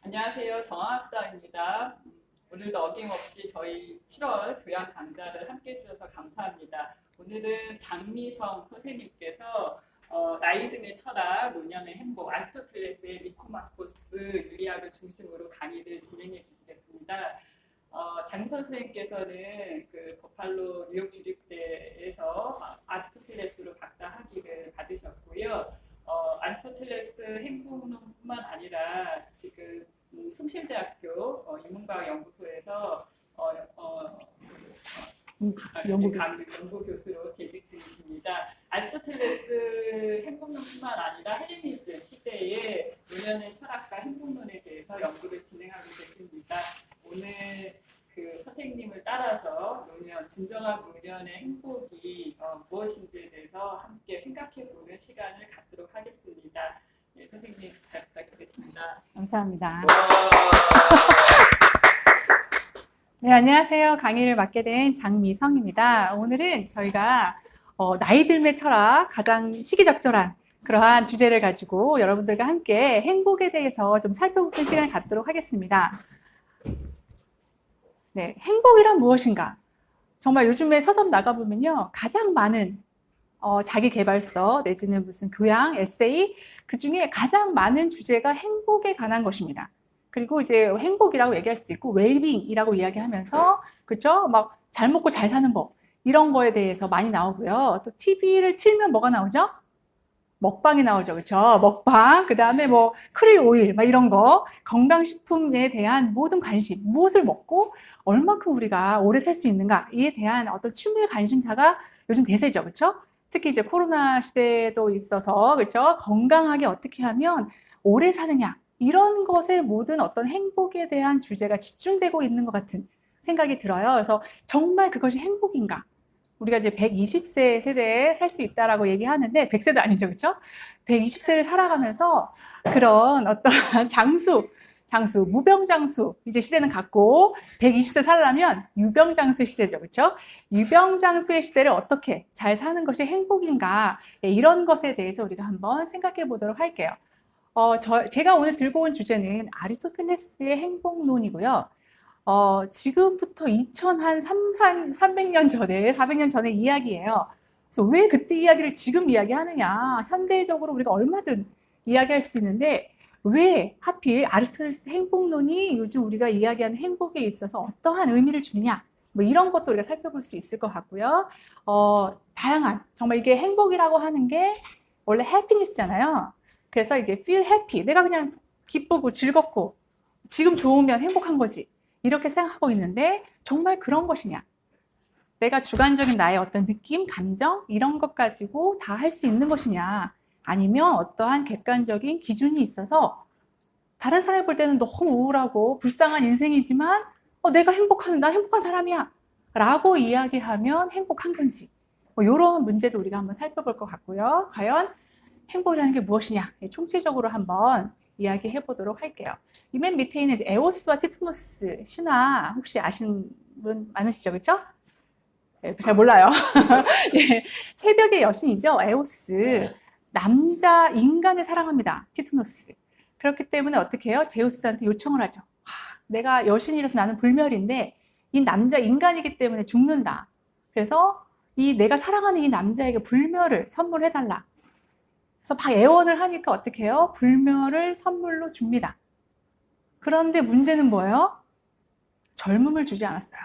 안녕하세요. 정학다입니다. 오늘도 어김없이 저희 7월 교양 강좌를 함께 해주셔서 감사합니다. 오늘은 장미성 선생님께서 나이 듦의 철학, 노년의 행복, 아리스토텔레스의 니코마코스 윤리학을 중심으로 강의를 진행해 주시겠습니다. 장미성 선생님께서는 그 버팔로 뉴욕 주립대에서 아리스토텔레스로 박사 학위를 받으셨고요. 아리스토텔레스 행복론뿐만 아니라 지금 숭실대학교 인문과학 연구소에서 연구교수로 재직 중이십니다. 아리스토텔레스 행복론뿐만 아니라 헬레니즘 시대의 노년의 철학과 행복론에 대해서 연구를 진행하고 계십니다. 오늘 그 선생님을 따라서 노년, 진정한 노년의 행복이 무엇인지에 대해서 함께 생각해보는 시간을 갖도록 하겠습니다. 네, 선생님 잘 부탁드리겠습니다. 감사합니다. 네, 안녕하세요. 강의를 맡게 된 장미성입니다. 오늘은 저희가 나이 듦의 철학, 가장 시기적절한 그러한 주제를 가지고 여러분들과 함께 행복에 대해서 좀 살펴보는 시간을 갖도록 하겠습니다. 네, 행복이란 무엇인가? 정말 요즘에 서점 나가보면요, 가장 많은 자기계발서 내지는 무슨 교양, 에세이, 그 중에 가장 많은 주제가 행복에 관한 것입니다. 그리고 이제 행복이라고 얘기할 수도 있고, 웰빙이라고 이야기하면서, 그렇죠? 막 잘 먹고 잘 사는 법, 이런 거에 대해서 많이 나오고요. 또 TV를 틀면 뭐가 나오죠? 먹방이 나오죠. 그렇죠? 먹방, 그 다음에 뭐 크릴 오일, 막 이런 거, 건강식품에 대한 모든 관심, 무엇을 먹고 얼만큼 우리가 오래 살 수 있는가에 대한 어떤 취미의 관심사가 요즘 대세죠. 그렇죠? 특히 이제 코로나 시대도 있어서, 그렇죠? 건강하게 어떻게 하면 오래 사느냐, 이런 것에 모든 어떤 행복에 대한 주제가 집중되고 있는 것 같은 생각이 들어요. 그래서 정말 그것이 행복인가? 우리가 이제 120세 세대에 살 수 있다라고 얘기하는데, 100세도 아니죠, 그렇죠? 120세를 살아가면서 그런 어떤 무병장수 이제 시대는 갔고, 120세 살려면 유병장수 시대죠, 그렇죠? 유병장수의 시대를 어떻게 잘 사는 것이 행복인가, 이런 것에 대해서 우리가 한번 생각해 보도록 할게요. 제가 오늘 들고 온 주제는 아리스토텔레스의 행복론이고요. 지금부터 300년 전에, 400년 전의 이야기예요. 그래서 왜 그때 이야기를 지금 이야기하느냐. 현대적으로 우리가 얼마든 이야기할 수 있는데, 왜 하필 아리스토텔레스 행복론이 요즘 우리가 이야기하는 행복에 있어서 어떠한 의미를 주느냐. 뭐 이런 것도 우리가 살펴볼 수 있을 것 같고요. 다양한, 정말 이게 행복이라고 하는 게 원래 해피니스잖아요. 그래서 이제 feel happy. 내가 그냥 기쁘고 즐겁고 지금 좋으면 행복한 거지. 이렇게 생각하고 있는데 정말 그런 것이냐? 내가 주관적인 나의 어떤 느낌, 감정 이런 것 가지고 다 할 수 있는 것이냐? 아니면 어떠한 객관적인 기준이 있어서 다른 사람이 볼 때는 너무 우울하고 불쌍한 인생이지만 내가 난 행복한 사람이야 라고 이야기하면 행복한 건지 뭐 이런 문제도 우리가 한번 살펴볼 것 같고요. 과연 행복이라는 게 무엇이냐? 총체적으로 한번 이야기해 보도록 할게요. 이 맨 밑에 있는 에오스와 티투노스 신화 혹시 아시는 분 많으시죠? 그렇죠? 네, 잘 몰라요. 예, 새벽의 여신이죠. 에오스. 남자 인간을 사랑합니다. 티투노스. 그렇기 때문에 어떻게 해요? 제우스한테 요청을 하죠. 내가 여신이라서 나는 불멸인데 이 남자 인간이기 때문에 죽는다. 그래서 내가 사랑하는 이 남자에게 불멸을 선물해달라. 그래서 막 애원을 하니까 어떻게 해요? 불멸을 선물로 줍니다. 그런데 문제는 뭐예요? 젊음을 주지 않았어요.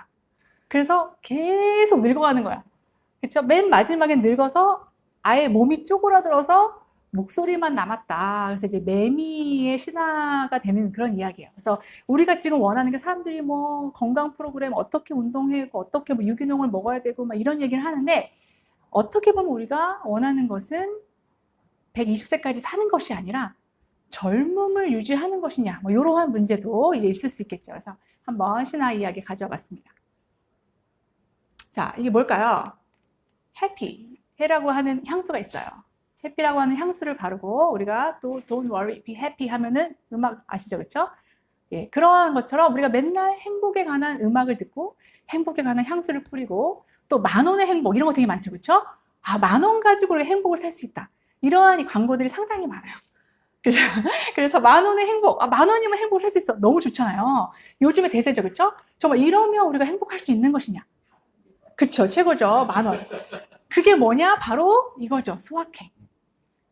그래서 계속 늙어가는 거야. 그렇죠? 맨 마지막엔 늙어서 아예 몸이 쪼그라들어서 목소리만 남았다. 그래서 이제 매미의 신화가 되는 그런 이야기예요. 그래서 우리가 지금 원하는 게 사람들이 뭐 건강 프로그램 어떻게 운동하고 어떻게 뭐 유기농을 먹어야 되고 막 이런 얘기를 하는데 어떻게 보면 우리가 원하는 것은 120세까지 사는 것이 아니라 젊음을 유지하는 것이냐, 뭐 이러한 문제도 이제 있을 수 있겠죠. 그래서 한번 신화 이야기 가져와봤습니다. 자, 이게 뭘까요? 해피라고 하는 향수가 있어요. 해피라고 하는 향수를 바르고 우리가 또 don't worry, be happy 하면은 음악 아시죠, 그렇죠? 예, 그러한 것처럼 우리가 맨날 행복에 관한 음악을 듣고 행복에 관한 향수를 뿌리고 또 10,000원의 행복 이런 거 되게 많죠, 그렇죠? 10,000원 가지고 우리가 행복을 살 수 있다. 이러한 광고들이 상당히 많아요. 그래서 10,000원의 행복, 10,000원이면 행복을 살 수 있어. 너무 좋잖아요. 요즘에 대세죠, 그쵸? 정말 이러면 우리가 행복할 수 있는 것이냐? 그쵸, 최고죠. 10,000원. 그게 뭐냐? 바로 이거죠. 소확행.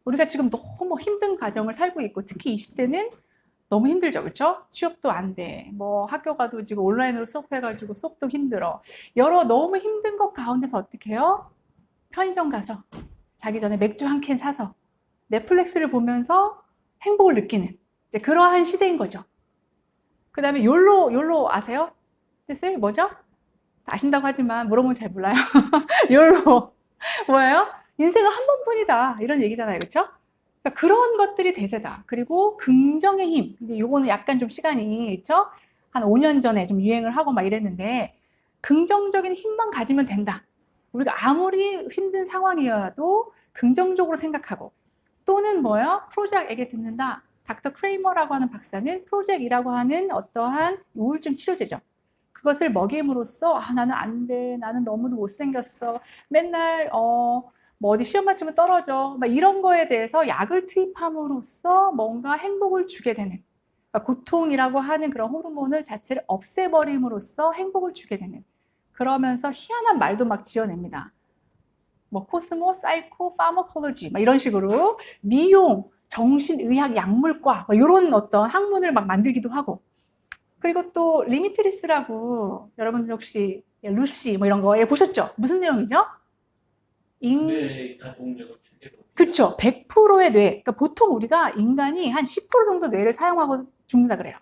우리가 지금 너무 힘든 가정을 살고 있고, 특히 20대는 너무 힘들죠, 그쵸? 취업도 안 돼. 뭐 학교 가도 지금 온라인으로 수업해가지고 수업도 힘들어. 여러 너무 힘든 것 가운데서 어떻게 해요? 편의점 가서 자기 전에 맥주 한 캔 사서 넷플릭스를 보면서 행복을 느끼는 이제 그러한 시대인 거죠. 그 다음에 욜로 아세요? 뜻을 뭐죠? 아신다고 하지만 물어보면 잘 몰라요. 욜로 뭐예요? 인생은 한 번뿐이다 이런 얘기잖아요, 그렇죠? 그러니까 그런 것들이 대세다. 그리고 긍정의 힘, 이제 요거는 약간 좀 시간이 그렇죠? 한 5년 전에 좀 유행을 하고 막 이랬는데 긍정적인 힘만 가지면 된다. 우리가 아무리 힘든 상황이어도 긍정적으로 생각하고 또는 뭐요? 프로젝트에게 듣는다. 닥터 크레이머라고 하는 박사는 프로젝트이라고 하는 어떠한 우울증 치료제죠. 그것을 먹임으로써 나는 안 돼. 나는 너무도 못생겼어. 맨날 뭐 어디 시험 맞추면 떨어져. 막 이런 거에 대해서 약을 투입함으로써 뭔가 행복을 주게 되는 그러니까 고통이라고 하는 그런 호르몬을 자체를 없애버림으로써 행복을 주게 되는 그러면서 희한한 말도 막 지어냅니다. 뭐 코스모, 사이코, 파머콜로지 막 이런 식으로 미용, 정신의학, 약물과 뭐 이런 어떤 학문을 막 만들기도 하고 그리고 또 리미트리스라고 여러분 혹시 루시 뭐 이런 거 보셨죠? 무슨 내용이죠? 뇌의 가동력을 최대로 그렇죠. 100%의 뇌. 그러니까 보통 우리가 인간이 한 10% 정도 뇌를 사용하고 죽는다 그래요.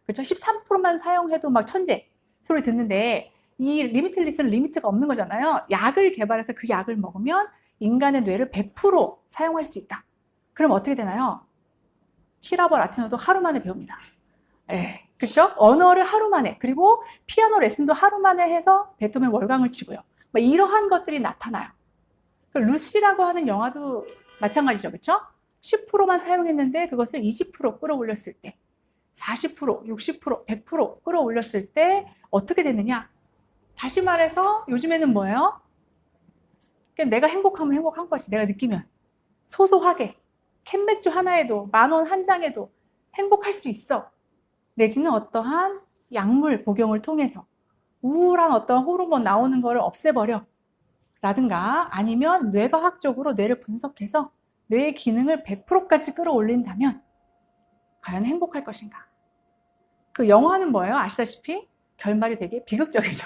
그렇죠? 13%만 사용해도 막 천재 소리 듣는데 이 리미틀리스는 리미트가 없는 거잖아요. 약을 개발해서 그 약을 먹으면 인간의 뇌를 100% 사용할 수 있다. 그럼 어떻게 되나요? 히라버 라틴어도 하루 만에 배웁니다. 예, 그렇죠? 언어를 하루 만에 그리고 피아노 레슨도 하루 만에 해서 베토벤 월광을 치고요. 뭐 이러한 것들이 나타나요. 루시라고 하는 영화도 마찬가지죠, 그렇죠? 10%만 사용했는데 그것을 20% 끌어올렸을 때, 40%, 60%, 100% 끌어올렸을 때 어떻게 되느냐? 다시 말해서 요즘에는 뭐예요? 그냥 내가 행복하면 행복한 것이 내가 느끼면 소소하게 캔맥주 하나에도 10,000원 한 장에도 행복할 수 있어. 내지는 어떠한 약물 복용을 통해서 우울한 어떤 호르몬 나오는 거를 없애버려. 라든가 아니면 뇌과학적으로 뇌를 분석해서 뇌의 기능을 100%까지 끌어올린다면 과연 행복할 것인가? 그 영화는 뭐예요? 아시다시피 결말이 되게 비극적이죠.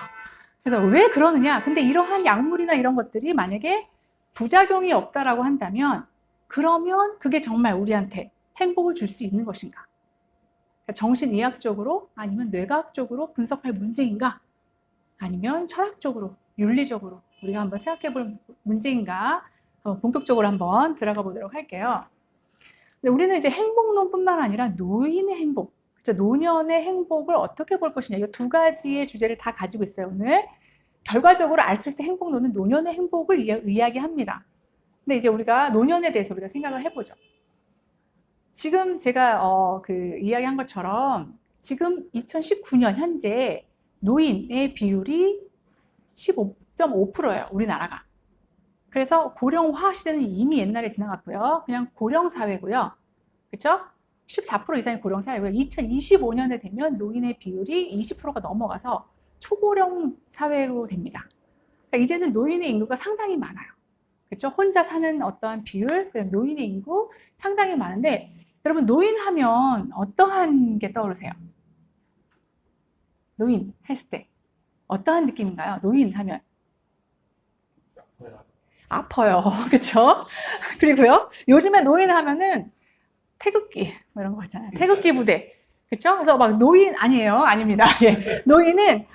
그래서 왜 그러느냐? 근데 이러한 약물이나 이런 것들이 만약에 부작용이 없다라고 한다면 그러면 그게 정말 우리한테 행복을 줄 수 있는 것인가? 그러니까 정신의학적으로 아니면 뇌과학적으로 분석할 문제인가? 아니면 철학적으로, 윤리적으로 우리가 한번 생각해 볼 문제인가? 본격적으로 한번 들어가 보도록 할게요. 근데 우리는 이제 행복론뿐만 아니라 노인의 행복, 그렇죠? 노년의 행복을 어떻게 볼 것이냐. 이 두 가지의 주제를 다 가지고 있어요, 오늘. 결과적으로 알쓸스 행복론은 노년의 행복을 이야기합니다. 근데 이제 우리가 노년에 대해서 우리가 생각을 해보죠. 지금 제가 이야기한 것처럼 지금 2019년 현재 노인의 비율이 15.5%예요, 우리나라가. 그래서 고령화 시대는 이미 옛날에 지나갔고요. 그냥 고령 사회고요. 그렇죠? 14% 이상의 고령 사회고요. 2025년에 되면 노인의 비율이 20%가 넘어가서 초고령 사회로 됩니다. 그러니까 이제는 노인의 인구가 상당히 많아요. 그렇죠? 혼자 사는 어떠한 비율, 노인의 인구 상당히 많은데 여러분 노인 하면 어떠한 게 떠오르세요? 노인 했을 때 어떠한 느낌인가요? 노인 하면 아파요. 그렇죠? 그리고요. 요즘에 노인 하면은 태극기 뭐 이런 거 있잖아요. 태극기 부대. 그렇죠? 그래서 막 노인 아니에요. 아닙니다. 예. 노인은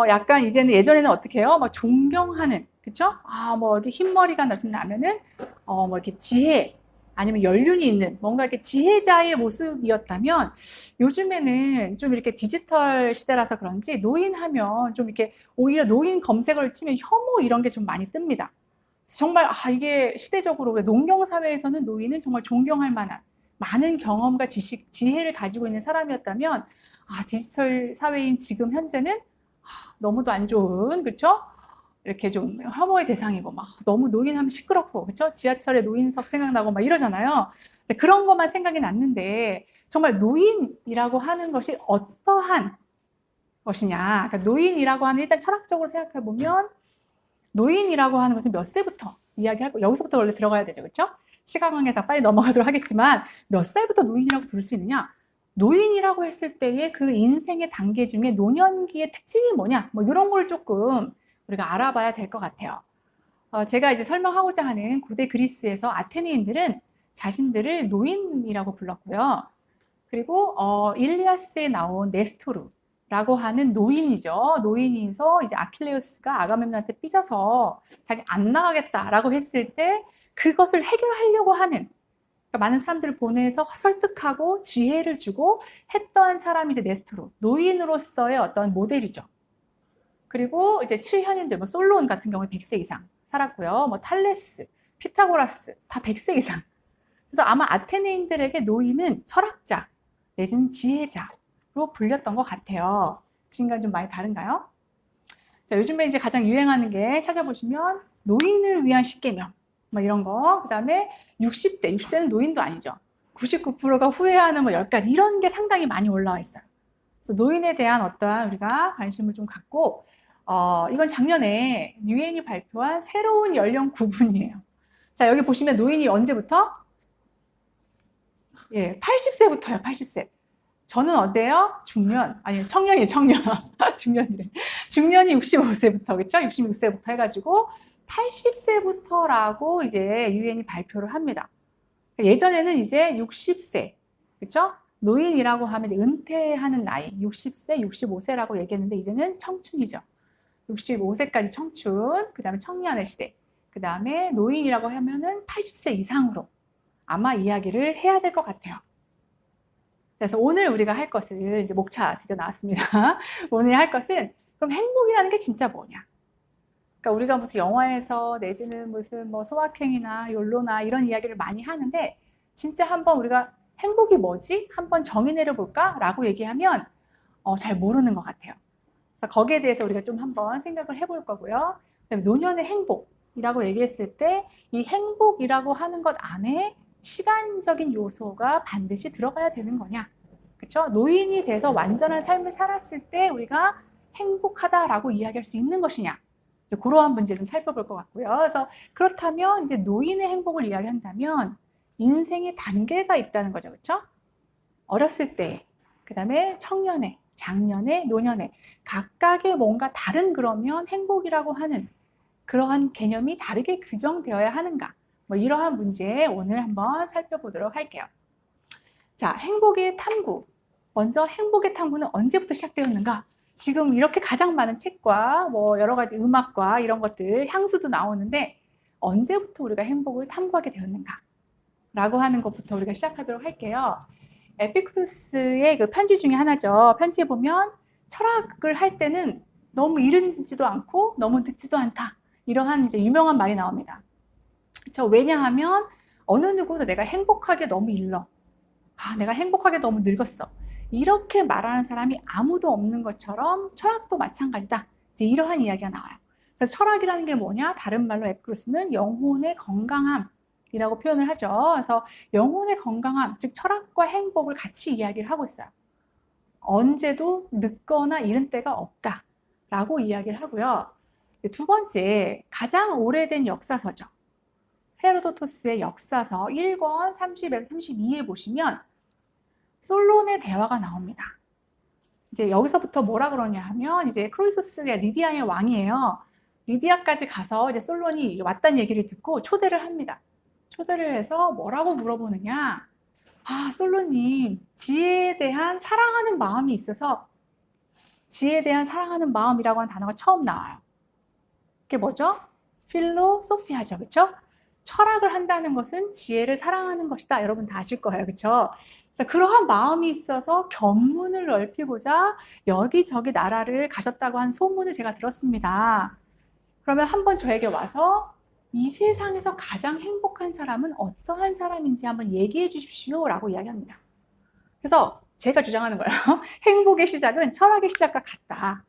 약간 이제는 예전에는 어떻게 해요? 막 존경하는 그렇죠? 뭐 이렇게 흰머리가 나면은 뭐 이렇게 지혜 아니면 연륜이 있는 뭔가 이렇게 지혜자의 모습이었다면 요즘에는 좀 이렇게 디지털 시대라서 그런지 노인 하면 좀 이렇게 오히려 노인 검색어를 치면 혐오 이런 게 좀 많이 뜹니다. 정말 이게 시대적으로 농경 사회에서는 노인은 정말 존경할 만한 많은 경험과 지식, 지혜를 가지고 있는 사람이었다면 디지털 사회인 지금 현재는 너무도 안 좋은 그렇죠? 이렇게 좀 혐오의 대상이고 막 너무 노인하면 시끄럽고 그렇죠? 지하철에 노인석 생각나고 막 이러잖아요. 그런 것만 생각이 났는데 정말 노인이라고 하는 것이 어떠한 것이냐. 그러니까 노인이라고 하는 일단 철학적으로 생각해 보면 노인이라고 하는 것은 몇 세부터 이야기할 거 여기서부터 원래 들어가야 되죠, 그렇죠? 시간 관계상 빨리 넘어가도록 하겠지만 몇 살부터 노인이라고 부를 수 있느냐? 노인이라고 했을 때의 그 인생의 단계 중에 노년기의 특징이 뭐냐? 뭐 이런 걸 조금 우리가 알아봐야 될 것 같아요. 제가 이제 설명하고자 하는古대 그리스에서 아테네인들은 자신들을 노인이라고 불렀고요. 그리고 일리아스에 나온 네스토르라고 하는 노인이죠. 노인이서 이제 아킬레우스가 아가멤논한테 삐져서 자기 안 나가겠다라고 했을 때 그것을 해결하려고 하는 그러니까 많은 사람들을 보내서 설득하고 지혜를 주고 했던 사람이 이제 네스토르, 노인으로서의 어떤 모델이죠. 그리고 이제 칠현인들, 뭐 솔론 같은 경우에 100세 이상 살았고요. 뭐 탈레스, 피타고라스 다 100세 이상. 그래서 아마 아테네인들에게 노인은 철학자 내지는 지혜자로 불렸던 것 같아요. 지금과는 좀 많이 다른가요? 자, 요즘에 이제 가장 유행하는 게 찾아보시면 노인을 위한 십계명 뭐 이런 거. 그다음에 60대는 노인도 아니죠. 99%가 후회하는 뭐 10가지 이런 게 상당히 많이 올라와 있어요. 그래서 노인에 대한 어떠한 우리가 관심을 좀 갖고 이건 작년에 유엔이 발표한 새로운 연령 구분이에요. 자, 여기 보시면 노인이 언제부터? 예, 80세부터요, 80세. 저는 어때요? 중년, 아니, 청년이에요, 청년. 중년이래. 중년이 65세부터, 그쵸? 66세부터 해가지고 80세부터라고 이제 유엔이 발표를 합니다. 예전에는 이제 60세, 그쵸? 노인이라고 하면 이제 은퇴하는 나이, 60세, 65세라고 얘기했는데 이제는 청춘이죠. 65세까지 청춘, 그 다음에 청년의 시대, 그 다음에 노인이라고 하면은 80세 이상으로 아마 이야기를 해야 될 것 같아요. 그래서 오늘 우리가 할 것을 이제 목차 드디어 나왔습니다. 오늘 할 것은 그럼 행복이라는 게 진짜 뭐냐? 그러니까 우리가 무슨 영화에서 내지는 무슨 뭐 소확행이나 욜로나 이런 이야기를 많이 하는데 진짜 한번 우리가 행복이 뭐지? 한번 정의 내려볼까라고 얘기하면 잘 모르는 것 같아요. 그래서 거기에 대해서 우리가 좀 한번 생각을 해볼 거고요. 그다음에 노년의 행복이라고 얘기했을 때 이 행복이라고 하는 것 안에 시간적인 요소가 반드시 들어가야 되는 거냐? 그렇죠? 노인이 돼서 완전한 삶을 살았을 때 우리가 행복하다라고 이야기할 수 있는 것이냐? 그러한 문제 좀 살펴볼 것 같고요. 그래서 그렇다면 이제 노인의 행복을 이야기한다면 인생의 단계가 있다는 거죠, 그렇죠? 어렸을 때, 그다음에 청년에, 장년에, 노년에 각각의 뭔가 다른 그러면 행복이라고 하는 그러한 개념이 다르게 규정되어야 하는가? 뭐 이러한 문제 오늘 한번 살펴보도록 할게요. 자, 행복의 탐구. 먼저 행복의 탐구는 언제부터 시작되었는가? 지금 이렇게 가장 많은 책과 뭐 여러 가지 음악과 이런 것들, 향수도 나오는데 언제부터 우리가 행복을 탐구하게 되었는가? 라고 하는 것부터 우리가 시작하도록 할게요. 에피쿠로스의 그 편지 중에 하나죠. 편지에 보면 철학을 할 때는 너무 이르지도 않고 너무 늦지도 않다. 이러한 이제 유명한 말이 나옵니다. 그렇죠? 왜냐하면 어느 누구도 내가 행복하게 너무 일러. 내가 행복하게 너무 늙었어. 이렇게 말하는 사람이 아무도 없는 것처럼 철학도 마찬가지다. 이제 이러한 이야기가 나와요. 그래서 철학이라는 게 뭐냐? 다른 말로 에피쿠로스는 영혼의 건강함이라고 표현을 하죠. 그래서 영혼의 건강함, 즉 철학과 행복을 같이 이야기를 하고 있어요. 언제도 늦거나 이른 때가 없다라고 이야기를 하고요. 두 번째, 가장 오래된 역사서죠. 헤로도토스의 역사서 1권 30에서 32에 보시면 솔론의 대화가 나옵니다. 이제 여기서부터 뭐라 그러냐 하면 이제 크로이소스가 리디아의 왕이에요. 리디아까지 가서 이제 솔론이 왔다는 얘기를 듣고 초대를 합니다. 초대를 해서 뭐라고 물어보느냐? 솔론님, 지혜에 대한 사랑하는 마음이 있어서 지혜에 대한 사랑하는 마음이라고 하는 단어가 처음 나와요. 그게 뭐죠? 필로소피아죠. 그렇죠? 철학을 한다는 것은 지혜를 사랑하는 것이다. 여러분 다 아실 거예요. 그렇죠? 그래서 그러한 마음이 있어서 견문을 넓히고자 여기저기 나라를 가셨다고 한 소문을 제가 들었습니다. 그러면 한번 저에게 와서 이 세상에서 가장 행복한 사람은 어떠한 사람인지 한번 얘기해 주십시오 라고 이야기합니다. 그래서 제가 주장하는 거예요. 행복의 시작은 철학의 시작과 같다.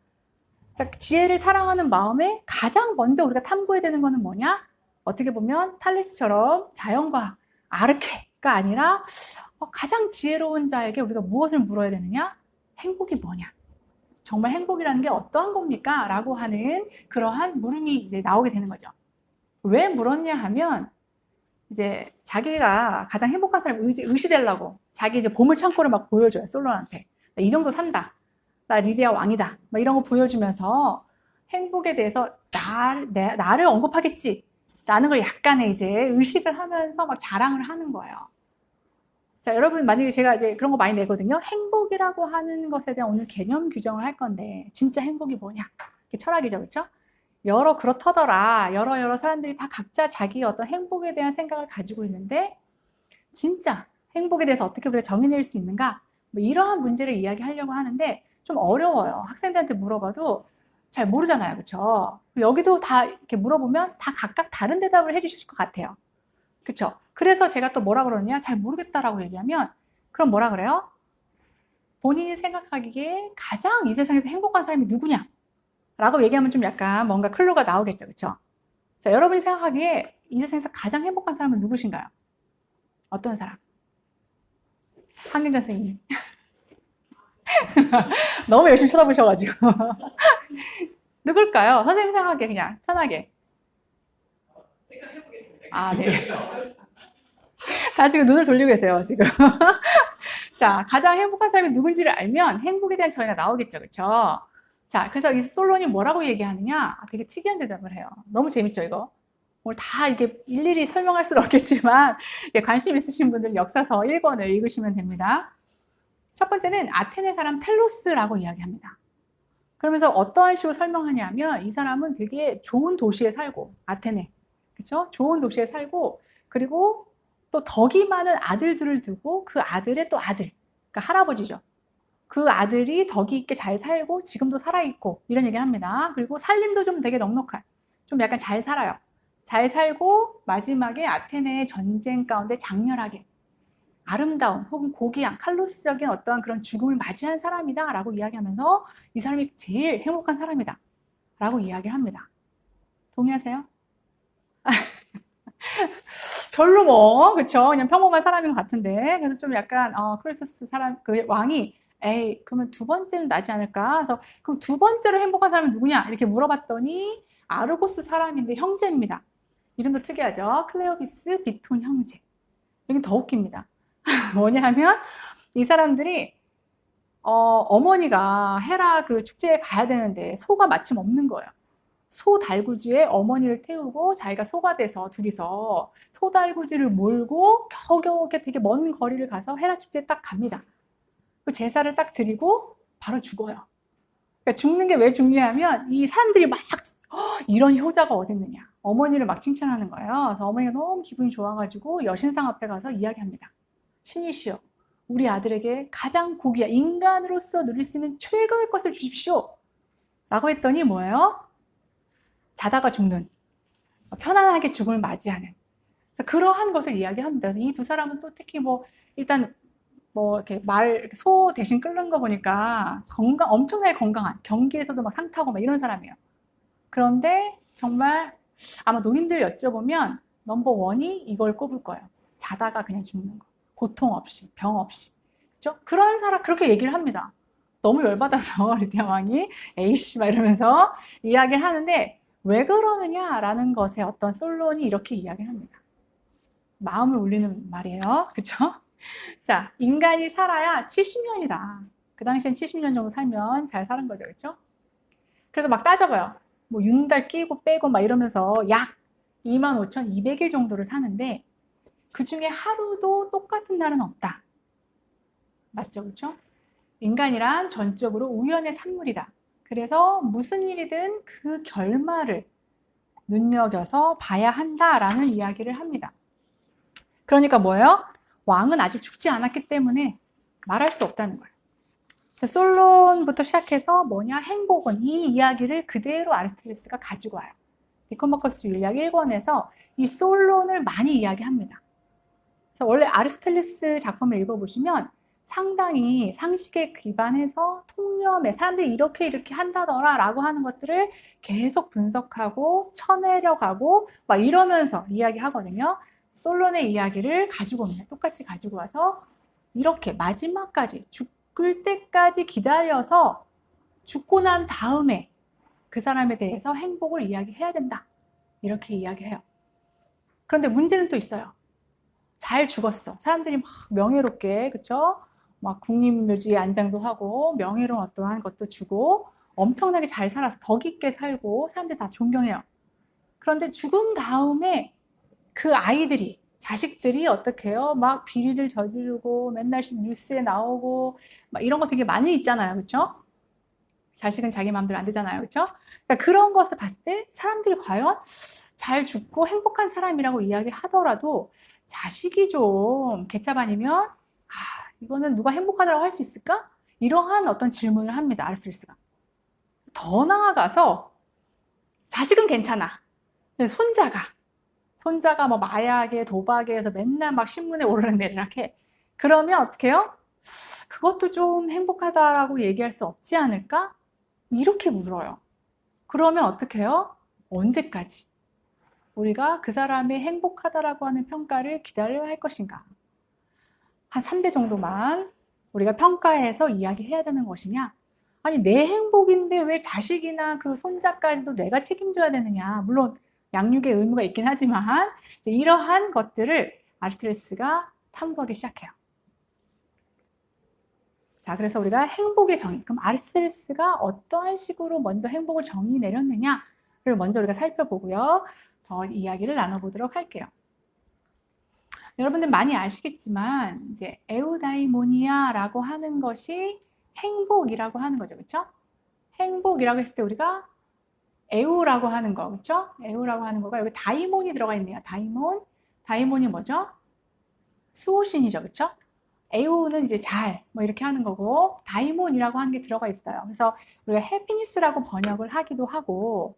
그러니까 지혜를 사랑하는 마음에 가장 먼저 우리가 탐구해야 되는 거는 뭐냐? 어떻게 보면 탈레스처럼 자연과학, 아르케 아니라 가장 지혜로운 자에게 우리가 무엇을 물어야 되느냐? 행복이 뭐냐? 정말 행복이라는 게 어떠한 겁니까? 라고 하는 그러한 물음이 이제 나오게 되는 거죠. 왜 물었냐 하면 이제 자기가 가장 행복한 사람을 의시되려고 자기 이제 보물창고를 막 보여줘요. 솔론한테. 나 이 정도 산다. 나 리디아 왕이다. 막 이런 거 보여주면서 행복에 대해서 나를 언급하겠지. 라는 걸 약간의 이제 의식을 하면서 막 자랑을 하는 거예요. 자, 여러분, 만약에 제가 이제 그런 거 많이 내거든요. 행복이라고 하는 것에 대한 오늘 개념 규정을 할 건데, 진짜 행복이 뭐냐? 이게 철학이죠, 그렇죠? 그렇더더라. 여러 사람들이 다 각자 자기 어떤 행복에 대한 생각을 가지고 있는데, 진짜 행복에 대해서 어떻게 우리가 정의낼 수 있는가? 뭐 이러한 문제를 이야기하려고 하는데, 좀 어려워요. 학생들한테 물어봐도 잘 모르잖아요, 그렇죠? 여기도 다 이렇게 물어보면 다 각각 다른 대답을 해주실 것 같아요. 그렇죠? 그래서 제가 또 뭐라 그러느냐? 잘 모르겠다라고 얘기하면 그럼 뭐라 그래요? 본인이 생각하기에 가장 이 세상에서 행복한 사람이 누구냐? 라고 얘기하면 좀 약간 뭔가 클루가 나오겠죠. 그렇죠? 자, 여러분이 생각하기에 이 세상에서 가장 행복한 사람은 누구신가요? 어떤 사람? 한균전 선생님. 너무 열심히 쳐다보셔가지고. 누굴까요? 선생님 생각하기에 그냥 편하게. 생각해보겠습니다. 아, 네. 다 지금 눈을 돌리고 계세요, 지금. 자, 가장 행복한 사람이 누군지를 알면 행복에 대한 정의가 나오겠죠, 그렇죠? 자, 그래서 이 솔론이 뭐라고 얘기하느냐? 되게 특이한 대답을 해요. 너무 재밌죠, 이거? 오늘 다 이게 일일이 설명할 수는 없겠지만 관심 있으신 분들 역사서 1권을 읽으시면 됩니다. 첫 번째는 아테네 사람 텔로스라고 이야기합니다. 그러면서 어떠한 식으로 설명하냐면 이 사람은 되게 좋은 도시에 살고, 아테네, 그렇죠? 좋은 도시에 살고, 그리고 또 덕이 많은 아들들을 두고 그 아들의 또 아들, 그러니까 할아버지죠. 그 아들이 덕이 있게 잘 살고 지금도 살아있고 이런 얘기를 합니다. 그리고 살림도 좀 되게 넉넉한, 좀 약간 잘 살아요. 잘 살고 마지막에 아테네의 전쟁 가운데 장렬하게 아름다운 혹은 고귀한 칼로스적인 어떠한 그런 죽음을 맞이한 사람이다 라고 이야기하면서 이 사람이 제일 행복한 사람이다 라고 이야기를 합니다. 동의하세요? 별로 뭐, 그쵸? 그냥 평범한 사람인 것 같은데. 그래서 좀 약간, 크로스스 사람, 그 왕이, 에이, 그러면 두 번째는 나지 않을까? 그래서, 그럼 두 번째로 행복한 사람은 누구냐? 이렇게 물어봤더니, 아르고스 사람인데 형제입니다. 이름도 특이하죠? 클레오비스 비톤 형제. 여기 더 웃깁니다. 뭐냐 하면, 이 사람들이, 어머니가 헤라 그 축제에 가야 되는데, 소가 마침 없는 거예요. 소 달구지에 어머니를 태우고 자기가 소가 돼서 둘이서 소 달구지를 몰고 겨우겨우 되게 먼 거리를 가서 헤라 축제에 딱 갑니다. 그 제사를 딱 드리고 바로 죽어요. 그러니까 죽는 게 왜 중요하면 이 사람들이 막 이런 효자가 어딨느냐. 어머니를 막 칭찬하는 거예요. 그래서 어머니가 너무 기분이 좋아가지고 여신상 앞에 가서 이야기합니다. 신이시여, 우리 아들에게 가장 고귀한 인간으로서 누릴 수 있는 최고의 것을 주십시오. 라고 했더니 뭐예요? 자다가 죽는, 편안하게 죽음을 맞이하는. 그래서 그러한 것을 이야기합니다. 그래서 이 두 사람은 또 특히 일단 이렇게 소 대신 끓는 거 보니까 엄청나게 건강한, 경기에서도 막 상 타고 막 이런 사람이에요. 그런데 정말 아마 노인들 여쭤보면 넘버 원이 이걸 꼽을 거예요. 자다가 그냥 죽는 거. 고통 없이, 병 없이. 그렇죠? 그런 사람, 그렇게 얘기를 합니다. 너무 열받아서 리디아 왕이 에이씨 막 이러면서 이야기를 하는데 왜 그러느냐라는 것에 어떤 솔론이 이렇게 이야기를 합니다. 마음을 울리는 말이에요. 그렇죠? 자, 인간이 살아야 70년이다. 그 당시엔 70년 정도 살면 잘 사는 거죠. 그렇죠? 그래서 막 따져봐요. 윤달 끼고 빼고 막 이러면서 약 25,200일 정도를 사는데 그 중에 하루도 똑같은 날은 없다. 맞죠? 그렇죠? 인간이란 전적으로 우연의 산물이다. 그래서 무슨 일이든 그 결말을 눈여겨서 봐야 한다라는 이야기를 합니다. 그러니까 뭐예요? 왕은 아직 죽지 않았기 때문에 말할 수 없다는 거예요. 그래서 솔론부터 시작해서 행복은 이 이야기를 그대로 아리스토텔레스가 가지고 와요. 니코마코스 윤리학 1권에서 이 솔론을 많이 이야기합니다. 그래서 원래 아리스토텔레스 작품을 읽어보시면 상당히 상식에 기반해서 통념에 사람들이 이렇게 한다더라 라고 하는 것들을 계속 분석하고 쳐내려가고 막 이러면서 이야기하거든요. 솔론의 이야기를 가지고 옵니다. 똑같이 가지고 와서 이렇게 마지막까지 죽을 때까지 기다려서 죽고 난 다음에 그 사람에 대해서 행복을 이야기해야 된다. 이렇게 이야기해요. 그런데 문제는 또 있어요. 잘 죽었어. 사람들이 막 명예롭게, 그쵸? 막 국립묘지에 안장도 하고 명예로운 어떠한 것도 주고 엄청나게 잘 살아서 덕 있게 살고 사람들이 다 존경해요. 그런데 죽은 다음에 그 아이들이, 자식들이 어떻게 해요? 막 비리를 저지르고 맨날 뉴스에 나오고 막 이런 거 되게 많이 있잖아요. 그렇죠? 자식은 자기 마음대로 안 되잖아요. 그렇죠? 그러니까 그런 것을 봤을 때 사람들이 과연 잘 죽고 행복한 사람이라고 이야기하더라도 자식이 좀 개차반이면 이거는 누가 행복하다고 할 수 있을까? 이러한 어떤 질문을 합니다. 아르스레스가. 더 나아가서 자식은 괜찮아. 근데 손자가 뭐 마약에 도박에 해서 맨날 막 신문에 오르락내리락 해. 그러면 어떻게 해요? 그것도 좀 행복하다라고 얘기할 수 없지 않을까? 이렇게 물어요. 그러면 어떻게 해요? 언제까지 우리가 그 사람이 행복하다라고 하는 평가를 기다려야 할 것인가? 한 3대 정도만 우리가 평가해서 이야기해야 되는 것이냐? 아니, 내 행복인데 왜 자식이나 그 손자까지도 내가 책임져야 되느냐? 물론 양육의 의무가 있긴 하지만 이러한 것들을 아리스토텔레스가 탐구하기 시작해요. 자, 그래서 우리가 행복의 정의, 그럼 아리스토텔레스가 어떠한 식으로 먼저 행복을 정의 내렸느냐를 먼저 우리가 살펴보고요. 더 이야기를 나눠보도록 할게요. 여러분들 많이 아시겠지만 이제 에우다이모니아라고 하는 것이 행복이라고 하는 거죠. 그렇죠? 행복이라고 했을 때 우리가 에우라고 하는 거, 그렇죠? 에우라고 하는 거가 여기 다이몬이 들어가 있네요. 다이몬이 뭐죠? 수호신이죠. 그렇죠? 에우는 이제 잘, 뭐 이렇게 하는 거고 다이몬이라고 하는 게 들어가 있어요. 그래서 우리가 해피니스라고 번역을 하기도 하고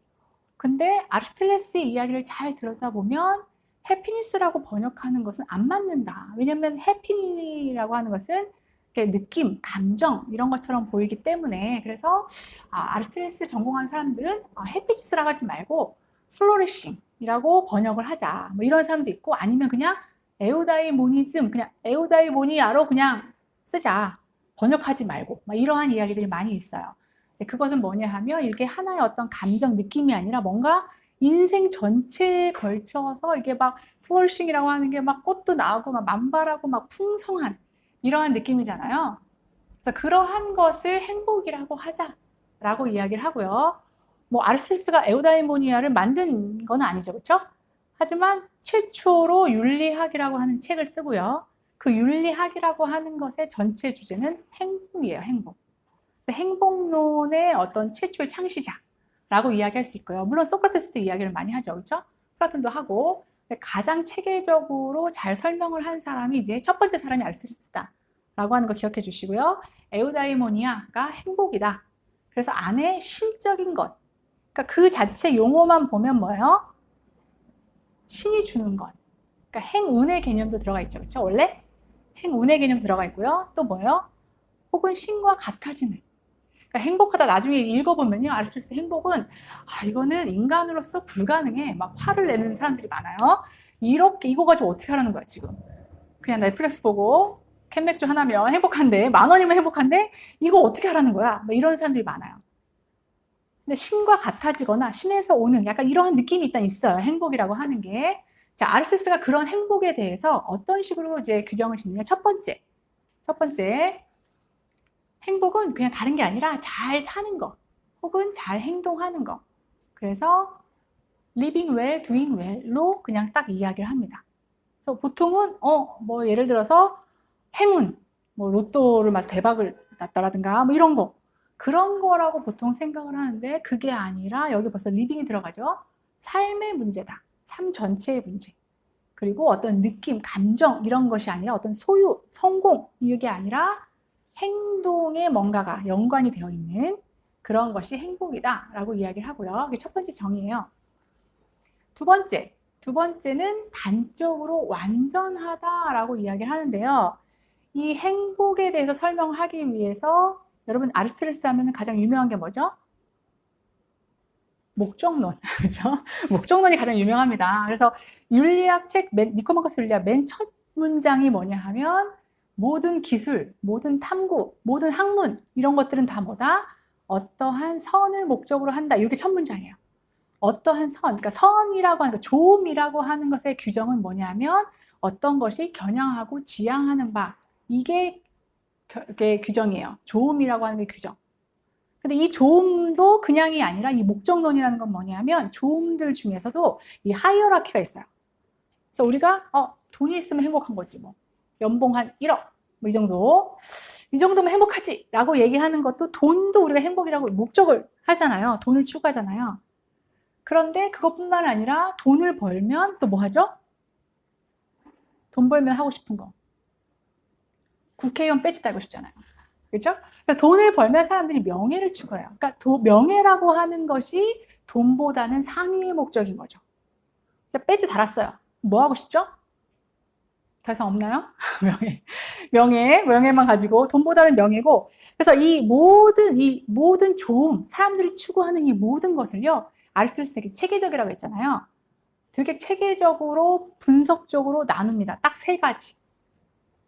근데 아리스토텔레스의 이야기를 잘 들여다보면 해피니스라고 번역하는 것은 안 맞는다. 왜냐하면 해피라고 하는 것은 느낌, 감정 이런 것처럼 보이기 때문에 그래서 아리스토텔레스 전공한 사람들은 해피니스라고 하지 말고 플로리싱이라고 번역을 하자. 뭐 이런 사람도 있고 아니면 그냥 에우다이모니즘, 그냥 에우다이모니아로 그냥 쓰자. 번역하지 말고 막 이러한 이야기들이 많이 있어요. 그것은 뭐냐 하면 이게 하나의 어떤 감정, 느낌이 아니라 뭔가 인생 전체에 걸쳐서 이게 막 플로리싱이라고 하는 게 막 꽃도 나오고 막 만발하고 막 풍성한 이러한 느낌이잖아요. 그래서 그러한 것을 행복이라고 하자라고 이야기를 하고요. 뭐 아리스토텔레스가 에우다이모니아를 만든 건 아니죠, 그렇죠? 하지만 최초로 윤리학이라고 하는 책을 쓰고요. 그 윤리학이라고 하는 것의 전체 주제는 행복이에요, 행복. 그래서 행복론의 어떤 최초의 창시자라고 이야기할 수 있고요. 물론 소크라테스도 이야기를 많이 하죠, 그렇죠? 플라톤도 하고 가장 체계적으로 잘 설명을 한 사람이 이제 첫 번째 사람이 아리스토텔레스다라고 하는 거 기억해 주시고요. 에우다이모니아가 행복이다. 그래서 안에 신적인 것, 그러니까 그 자체 용어만 보면 뭐예요? 신이 주는 것. 그러니까 행운의 개념도 들어가 있죠, 그렇죠? 원래 행운의 개념 들어가 있고요. 또 뭐예요? 혹은 신과 같아지는. 그러니까 행복하다 나중에 읽어보면요. 아리스토텔레스 행복은 이거는 인간으로서 불가능해. 막 화를 내는 사람들이 많아요. 이렇게 이거 가지고 어떻게 하라는 거야 지금. 그냥 넷플릭스 보고 캔맥주 하나면 행복한데 10,000원이면 행복한데 이거 어떻게 하라는 거야. 뭐 이런 사람들이 많아요. 근데 신과 같아지거나 신에서 오는 약간 이러한 느낌이 일단 있어요. 행복이라고 하는 게. 자, 아리스토텔레스가 그런 행복에 대해서 어떤 식으로 이제 규정을 짓느냐. 첫 번째 행복은 그냥 다른 게 아니라 잘 사는 거 혹은 잘 행동하는 거. 그래서 living well, doing well로 그냥 딱 이야기를 합니다. 그래서 보통은 뭐 예를 들어서 행운, 뭐 로또를 맞아 대박을 났다라든가 뭐 이런 거 그런 거라고 보통 생각을 하는데 그게 아니라 여기 벌써 living이 들어가죠. 삶의 문제다. 삶 전체의 문제. 그리고 어떤 느낌, 감정 이런 것이 아니라 어떤 소유, 성공 이게 아니라 행동에 뭔가가 연관이 되어 있는 그런 것이 행복이다라고 이야기를 하고요. 그게 첫 번째 정의예요. 두 번째는 단적으로 완전하다라고 이야기를 하는데요. 이 행복에 대해서 설명하기 위해서 여러분 아리스토텔레스 하면 가장 유명한 게 뭐죠? 목적론, 그렇죠? 목적론이 가장 유명합니다. 그래서 윤리학 책 니코마코스 윤리학 맨 첫 문장이 뭐냐 하면 모든 기술, 모든 탐구, 모든 학문 이런 것들은 다 뭐다? 어떠한 선을 목적으로 한다. 이게 첫 문장이에요. 어떠한 선, 그러니까 선이라고 하는 거, 좋음이라고 하는 것의 규정은 뭐냐면 어떤 것이 겨냥하고 지향하는 바, 이게 규정이에요. 좋음이라고 하는 게 규정. 근데 이 좋음도 그냥이 아니라 이 목적론이라는 건 뭐냐면 좋음들 중에서도 이 하이어라키가 있어요. 그래서 우리가 돈이 있으면 행복한 거지 뭐. 연봉 한 1억 뭐 이 정도면 행복하지 라고 얘기하는 것도 돈도 우리가 행복이라고 목적을 하잖아요. 돈을 추구하잖아요. 그런데 그것뿐만 아니라 돈을 벌면 또 뭐 하죠? 돈 벌면 하고 싶은 거. 국회의원 배지 달고 싶잖아요. 그렇죠? 그래서 돈을 벌면 사람들이 명예를 추구해요. 그러니까 명예라고 하는 것이 돈보다는 상위의 목적인 거죠. 배지 달았어요. 뭐 하고 싶죠? 더 이상 없나요? 명예만 가지고 돈보다는 명예고. 그래서 이 모든 좋음, 사람들이 추구하는 이 모든 것을요, 아리스토텔레스는 되게 체계적이라고 했잖아요. 되게 체계적으로 분석적으로 나눕니다. 딱 3가지.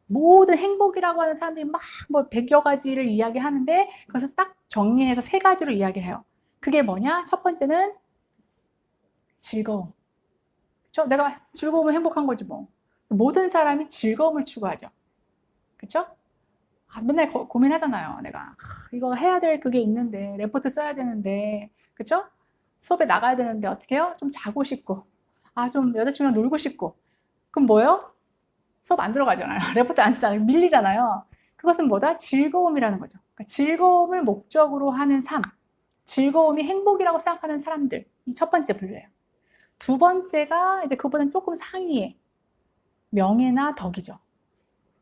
모든 행복이라고 하는 사람들이 막 뭐 100여 가지를 이야기하는데 그것을 딱 정리해서 3가지로 이야기를 해요. 그게 뭐냐? 첫 번째는 즐거움. 그렇죠? 내가 즐거우면 행복한 거지 뭐. 모든 사람이 즐거움을 추구하죠. 그렇죠? 맨날 고민하잖아요. 내가 이거 해야 될 그게 있는데 레포트 써야 되는데 그렇죠? 수업에 나가야 되는데 어떻게 해요? 좀 자고 싶고 좀 여자친구랑 놀고 싶고 그럼 뭐예요? 수업 안 들어가잖아요. 레포트 안 쓰잖아요. 밀리잖아요. 그것은 뭐다? 즐거움이라는 거죠. 그러니까 즐거움을 목적으로 하는 삶, 즐거움이 행복이라고 생각하는 사람들, 이 첫 번째 분류예요. 두 번째가 이제 그보다는 조금 상위에 명예나 덕이죠.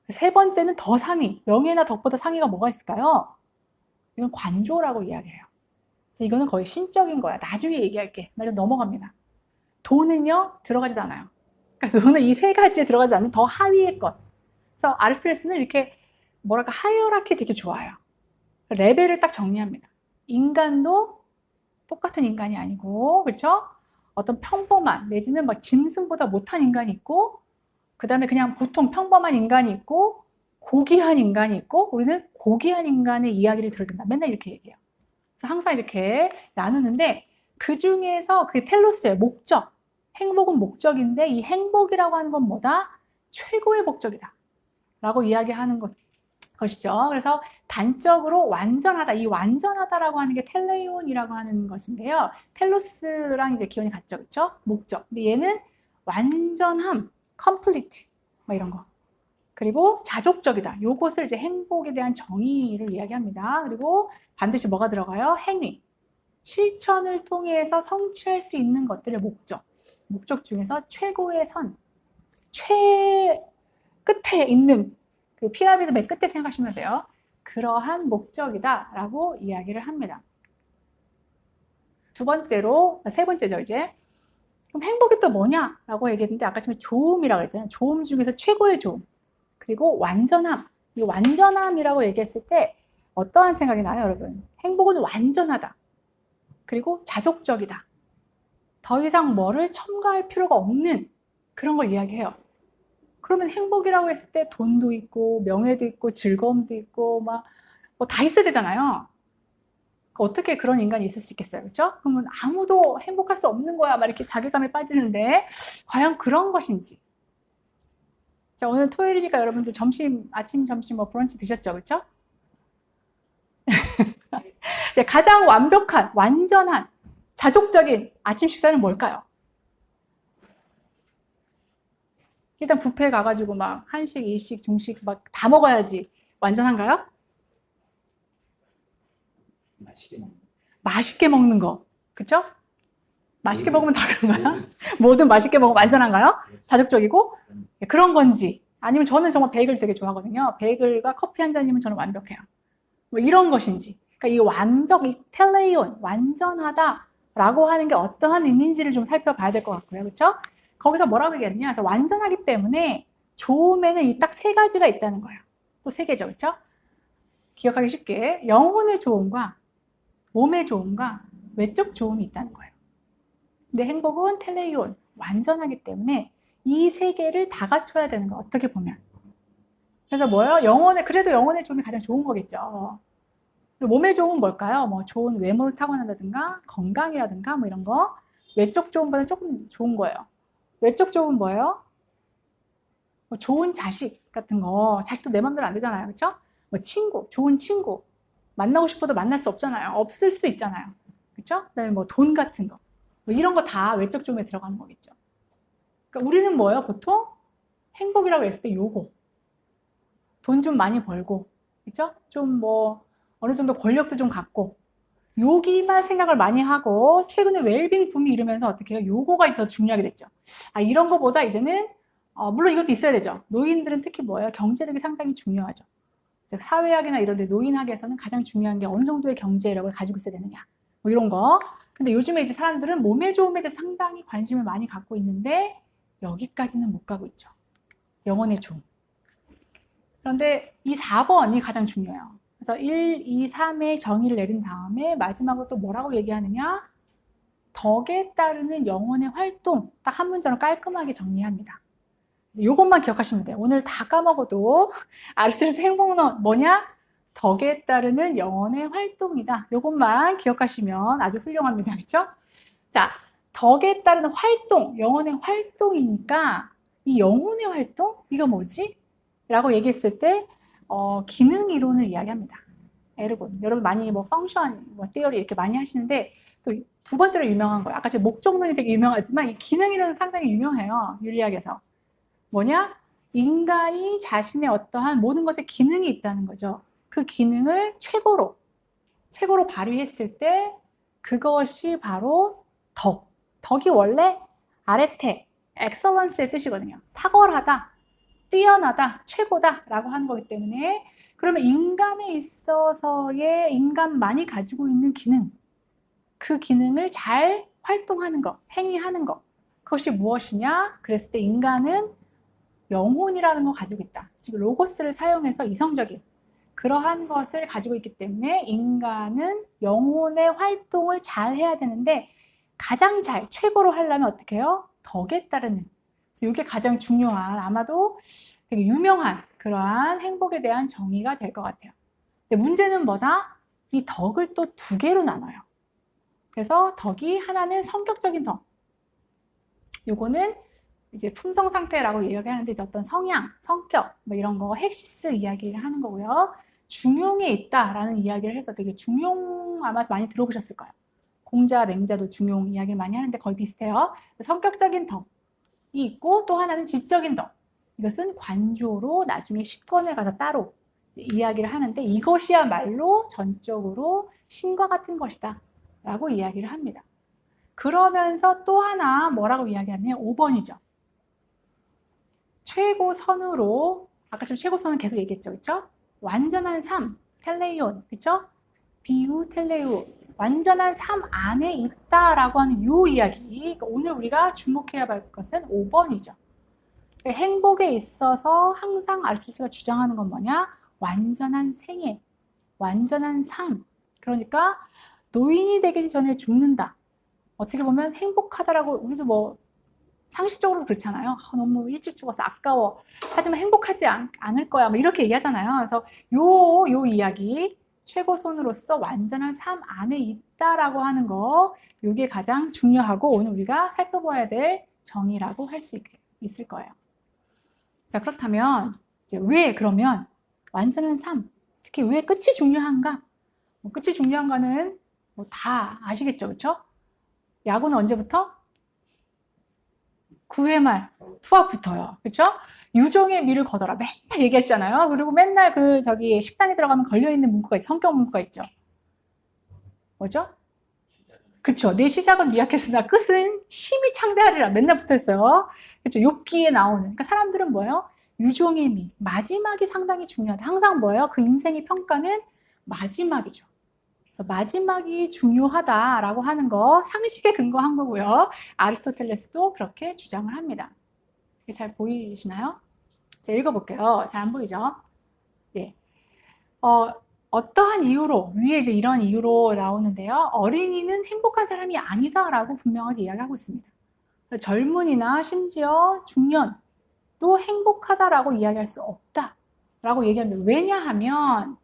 세 번째는 더 상위, 명예나 덕보다 상위가 뭐가 있을까요? 이건 관조라고 이야기해요. 그래서 이거는 거의 신적인 거야. 나중에 얘기할게. 말로 넘어갑니다. 돈은요, 들어가지도 않아요. 그래서 돈은 이 3가지에 들어가지 않는 더 하위의 것. 그래서 아리스토텔레스는 이렇게 뭐랄까 하이어라키 되게 좋아해요. 레벨을 딱 정리합니다. 인간도 똑같은 인간이 아니고, 그렇죠? 어떤 평범한 내지는 막 짐승보다 못한 인간이 있고, 그 다음에 그냥 보통 평범한 인간이 있고, 고귀한 인간이 있고, 우리는 고귀한 인간의 이야기를 들어야 된다. 맨날 이렇게 얘기해요. 그래서 항상 이렇게 나누는데 그 중에서 그 텔로스의 목적, 행복은 목적인데 이 행복이라고 하는 건 뭐다? 최고의 목적이다. 라고 이야기하는 것이죠. 그래서 단적으로 완전하다. 이 완전하다라고 하는 게 텔레이온이라고 하는 것인데요. 텔로스랑 이제 기원이 같죠. 그렇죠? 목적. 근데 얘는 완전함, complete, 뭐 이런 거. 그리고 자족적이다. 요것을 이제 행복에 대한 정의를 이야기합니다. 그리고 반드시 뭐가 들어가요? 행위. 실천을 통해서 성취할 수 있는 것들의 목적. 목적 중에서 최고의 선. 끝에 있는 그 피라미드 맨 끝에 생각하시면 돼요. 그러한 목적이다라고 이야기를 합니다. 세 번째죠, 이제. 그럼 행복이 또 뭐냐라고 얘기했는데 아까 전에 좋음이라고 했잖아요. 좋음 중에서 최고의 좋음. 그리고 완전함. 이 완전함이라고 얘기했을 때 어떠한 생각이 나요, 여러분? 행복은 완전하다. 그리고 자족적이다. 더 이상 뭐를 첨가할 필요가 없는 그런 걸 이야기해요. 그러면 행복이라고 했을 때 돈도 있고 명예도 있고 즐거움도 있고 막 뭐 다 있어야 되잖아요. 어떻게 그런 인간이 있을 수 있겠어요, 그렇죠? 그러면 아무도 행복할 수 없는 거야, 막 이렇게 자괴감에 빠지는데 과연 그런 것인지. 자, 오늘 토요일이니까 여러분들 아침, 점심, 뭐 브런치 드셨죠, 그렇죠? 네, 가장 완벽한, 완전한, 자족적인 아침 식사는 뭘까요? 일단 뷔페 가가지고 막 한식, 일식, 중식 막 다 먹어야지 완전한가요? 맛있게 먹는 거, 그렇죠? 맛있게 먹으면 다 그런가요? 뭐든 맛있게 먹으면 완전한가요? 자족적이고? 그런 건지 아니면 저는 정말 베이글 되게 좋아하거든요. 베이글과 커피 한 잔이면 저는 완벽해요. 뭐 이런 것인지. 그러니까 이 완벽, 이 텔레이온, 완전하다라고 하는 게 어떠한 의미인지를 좀 살펴봐야 될 것 같고요. 그렇죠? 거기서 뭐라고 얘기했냐? 그래서 완전하기 때문에 좋음에는 이 딱 3가지가 있다는 거예요. 또 3개죠. 그렇죠? 기억하기 쉽게 영혼의 좋음과 몸의 좋음과 외적 좋음이 있다는 거예요. 근데 행복은 텔레이온, 완전하기 때문에 이 세 개를 다 갖춰야 되는 거 어떻게 보면. 그래서 뭐예요? 그래도 영혼의 좋음이 가장 좋은 거겠죠. 몸의 좋음은 뭘까요? 뭐 좋은 외모를 타고난다든가 건강이라든가 뭐 이런 거. 외적 좋음보다 조금 좋은 거예요. 외적 좋음은 뭐예요? 뭐 좋은 자식 같은 거. 자식도 내 맘대로 안 되잖아요. 그렇죠? 뭐 친구, 좋은 친구. 만나고 싶어도 만날 수 없잖아요. 없을 수 있잖아요. 그렇죠? 그다음에 뭐 돈 같은 거. 뭐 이런 거 다 외적 좋음에 들어가는 거겠죠. 그러니까 우리는 뭐예요? 보통 행복이라고 했을 때 요거. 돈 좀 많이 벌고, 그렇죠? 좀 뭐 어느 정도 권력도 좀 갖고 여기만 생각을 많이 하고 최근에 웰빙 붐이 이러면서 어떻게 해요? 요거가 더 중요하게 됐죠. 이런 거보다 이제는 물론 이것도 있어야 되죠. 노인들은 특히 뭐예요? 경제력이 상당히 중요하죠. 사회학이나 이런 데 노인학에서는 가장 중요한 게 어느 정도의 경제력을 가지고 있어야 되느냐. 뭐 이런 거. 근데 요즘에 이제 사람들은 몸의 좋음에 대해서 상당히 관심을 많이 갖고 있는데 여기까지는 못 가고 있죠. 영혼의 좋음. 그런데 이 4번이 가장 중요해요. 그래서 1, 2, 3의 정의를 내린 다음에 마지막으로 또 뭐라고 얘기하느냐? 덕에 따르는 영혼의 활동. 딱 한 문장으로 깔끔하게 정리합니다. 이것만 기억하시면 돼요. 오늘 다 까먹어도 아리스토텔레스 행복론 뭐냐? 덕에 따르는 영혼의 활동이다. 이것만 기억하시면 아주 훌륭합니다. 그렇죠? 자, 덕에 따르는 활동, 영혼의 활동이니까 이 영혼의 활동? 이거 뭐지? 라고 얘기했을 때 기능 이론을 이야기합니다. 에르곤. 여러분 많이 뭐 펑션, 뭐 티어리 이렇게 많이 하시는데 또 두 번째로 유명한 거예요. 아까 제 목적론이 되게 유명하지만 이 기능 이론은 상당히 유명해요. 윤리학에서. 뭐냐? 인간이 자신의 어떠한 모든 것에 기능이 있다는 거죠. 그 기능을 최고로 발휘했을 때 그것이 바로 덕. 덕이 원래 아레테, 엑설런스의 뜻이거든요. 탁월하다, 뛰어나다, 최고다 라고 하는 거기 때문에 그러면 인간에 있어서의 인간만이 가지고 있는 기능, 그 기능을 잘 활동하는 것, 행위하는 것, 그것이 무엇이냐? 그랬을 때 인간은 영혼이라는 걸 가지고 있다. 즉 로고스를 사용해서 이성적인 그러한 것을 가지고 있기 때문에 인간은 영혼의 활동을 잘 해야 되는데 가장 잘, 최고로 하려면 어떻게 해요? 덕에 따르는. 그래서 이게 가장 중요한, 아마도 되게 유명한 그러한 행복에 대한 정의가 될 것 같아요. 근데 문제는 뭐다? 이 덕을 또 두 개로 나눠요. 그래서 덕이 하나는 성격적인 덕. 요거는 이제 품성 상태라고 이야기하는데 이제 어떤 성향, 성격 뭐 이런 거 헥시스 이야기를 하는 거고요. 중용에 있다라는 이야기를 해서 되게 중용 아마 많이 들어보셨을 거예요. 공자, 맹자도 중용 이야기를 많이 하는데 거의 비슷해요. 성격적인 덕이 있고 또 하나는 지적인 덕. 이것은 관조로 나중에 10권에 가서 따로 이야기를 하는데 이것이야말로 전적으로 신과 같은 것이다 라고 이야기를 합니다. 그러면서 또 하나 뭐라고 이야기하냐면 5번이죠. 최고선으로, 아까 좀 최고선은 계속 얘기했죠. 그렇죠? 완전한 삶, 텔레이온, 그렇죠? 비우, 텔레우, 완전한 삶 안에 있다라고 하는 이 이야기. 그러니까 오늘 우리가 주목해야 할 것은 5번이죠. 행복에 있어서 항상 아리스토텔레스가 주장하는 건 뭐냐? 완전한 생애, 완전한 삶. 그러니까 노인이 되기 전에 죽는다. 어떻게 보면 행복하다라고 우리도 뭐 상식적으로도 그렇잖아요. 너무 일찍 죽어서 아까워. 하지만 행복하지 않을 거야. 뭐 이렇게 얘기하잖아요. 그래서 요 이야기 최고선으로서 완전한 삶 안에 있다라고 하는 거 이게 가장 중요하고 오늘 우리가 살펴봐야 될 정의라고 할 수 있을 거예요. 자, 그렇다면 이제 왜 그러면 완전한 삶, 특히 왜 끝이 중요한가? 끝이 중요한가는 뭐 다 아시겠죠, 그렇죠? 야구는 언제부터? 9회 말 투아부터요, 그렇죠? 유종의 미를 거둬라 맨날 얘기하시잖아요. 그리고 맨날 식당에 들어가면 걸려 있는 문구가 있죠. 성격 문구가 있죠. 뭐죠? 그렇죠. 내 시작은 미약했으나 끝은 심히 창대하리라 맨날 붙어있어요. 그렇죠. 욥기에 나오는. 그러니까 사람들은 뭐예요? 유종의 미, 마지막이 상당히 중요하다. 항상 뭐예요? 그 인생의 평가는 마지막이죠. 그래서 마지막이 중요하다라고 하는 거 상식에 근거한 거고요. 아리스토텔레스도 그렇게 주장을 합니다. 잘 보이시나요? 자, 읽어볼게요. 잘 안 보이죠? 예. 어떠한 이유로, 위에 이제 이런 이유로 나오는데요. 어린이는 행복한 사람이 아니다라고 분명하게 이야기하고 있습니다. 젊은이나 심지어 중년도 행복하다라고 이야기할 수 없다라고 얘기합니다. 왜냐하면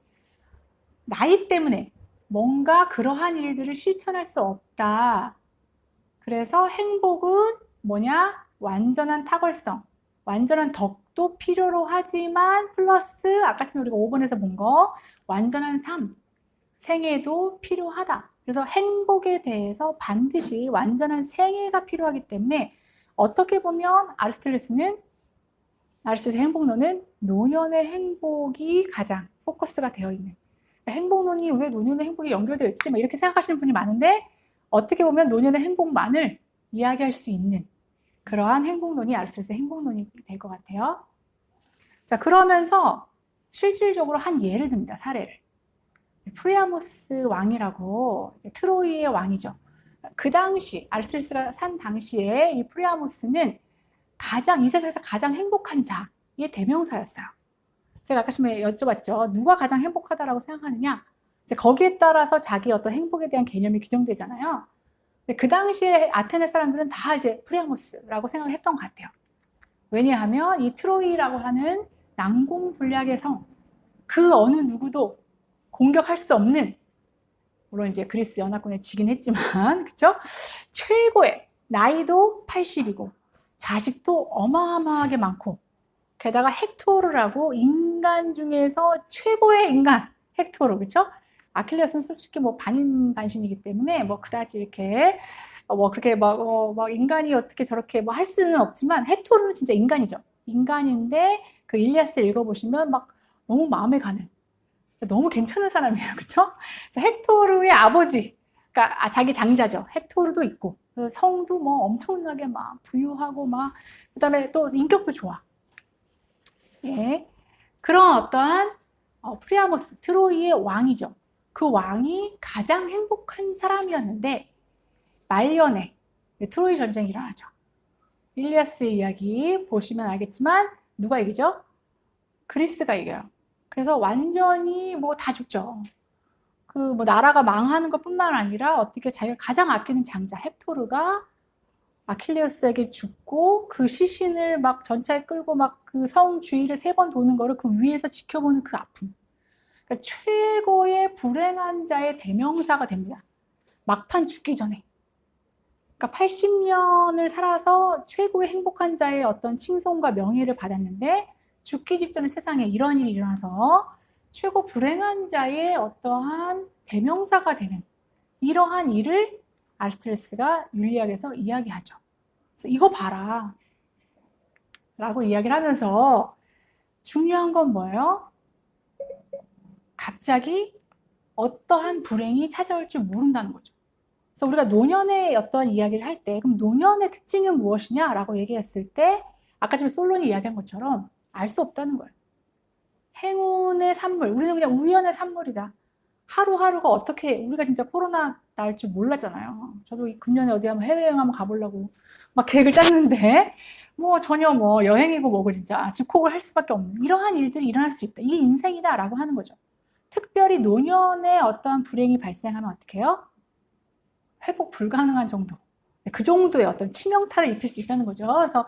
나이 때문에 뭔가 그러한 일들을 실천할 수 없다. 그래서 행복은 뭐냐? 완전한 탁월성, 완전한 덕도 필요로 하지만 플러스 아까처럼 우리가 5번에서 본 거 완전한 삶, 생애도 필요하다. 그래서 행복에 대해서 반드시 완전한 생애가 필요하기 때문에 어떻게 보면 아리스토텔레스의 행복론은 노년의 행복이 가장 포커스가 되어 있는, 행복론이 왜 노년의 행복이 연결되어 있지? 이렇게 생각하시는 분이 많은데 어떻게 보면 노년의 행복만을 이야기할 수 있는 그러한 행복론이 아리스토텔레스의 행복론이 될 것 같아요. 자, 그러면서 실질적으로 한 예를 듭니다. 사례를. 프리아모스 왕이라고, 트로이의 왕이죠. 그 당시 아리스토텔레스가 산 당시에 이 프리아모스는 이 세상에서 가장 행복한 자의 대명사였어요. 제가 아까 전에 여쭤봤죠. 누가 가장 행복하다라고 생각하느냐? 이제 거기에 따라서 자기 어떤 행복에 대한 개념이 규정되잖아요. 근데 그 당시에 아테네 사람들은 다 이제 프리아모스라고 생각을 했던 것 같아요. 왜냐하면 이 트로이라고 하는 난공불락의 성, 그 어느 누구도 공격할 수 없는, 물론 이제 그리스 연합군에 지긴 했지만, 그쵸? 최고의, 나이도 80이고, 자식도 어마어마하게 많고, 게다가 헥토르라고 인간 중에서 최고의 인간, 헥토르, 그쵸? 아킬레스는 솔직히 뭐 반인반신이기 때문에 뭐 그다지 이렇게 그렇게 막 인간이 어떻게 저렇게 뭐 할 수는 없지만 헥토르는 진짜 인간이죠. 인간인데 그 일리아스 읽어보시면 막 너무 마음에 가는, 너무 괜찮은 사람이에요, 그렇죠? 헥토르의 아버지, 그러니까 자기 장자죠. 헥토르도 있고 성도 뭐 엄청나게 막 부유하고 막 그다음에 또 인격도 좋아. 예, 그런 어떠한 프리아모스 트로이의 왕이죠. 그 왕이 가장 행복한 사람이었는데 말년에 트로이 전쟁이 일어나죠. 일리아스의 이야기 보시면 알겠지만 누가 이기죠? 그리스가 이겨요. 그래서 완전히 뭐 다 죽죠. 그 뭐 나라가 망하는 것뿐만 아니라 어떻게 자기가 가장 아끼는 장자 헥토르가 아킬레우스에게 죽고 그 시신을 막 전차에 끌고 막 그 성 주위를 3번 도는 거를 그 위에서 지켜보는 그 아픔. 그러니까 최고의 불행한 자의 대명사가 됩니다. 막판 죽기 전에. 그러니까 80년을 살아서 최고의 행복한 자의 어떤 칭송과 명예를 받았는데 죽기 직전에 세상에 이런 일이 일어나서 최고 불행한 자의 어떠한 대명사가 되는 이러한 일을 아리스토텔레스가 윤리학에서 이야기하죠. 그래서 이거 봐라 라고 이야기를 하면서 중요한 건 뭐예요? 갑자기 어떠한 불행이 찾아올지 모른다는 거죠. 그래서 우리가 노년의 어떤 이야기를 할 때 그럼 노년의 특징은 무엇이냐라고 얘기했을 때 아까 전에 솔론이 이야기한 것처럼 알 수 없다는 거예요. 행운의 산물, 우리는 그냥 우연의 산물이다. 하루하루가 어떻게, 우리가 진짜 코로나 날 줄 몰랐잖아요. 저도 금년에 어디 한번 해외여행 한번 가보려고 막 계획을 짰는데 뭐 전혀 뭐 여행이고 뭐고 진짜 집콕을 할 수밖에 없는 이러한 일들이 일어날 수 있다. 이게 인생이다라고 하는 거죠. 특별히 노년에 어떤 불행이 발생하면 어떻게 해요? 회복 불가능한 정도. 그 정도의 어떤 치명타를 입힐 수 있다는 거죠. 그래서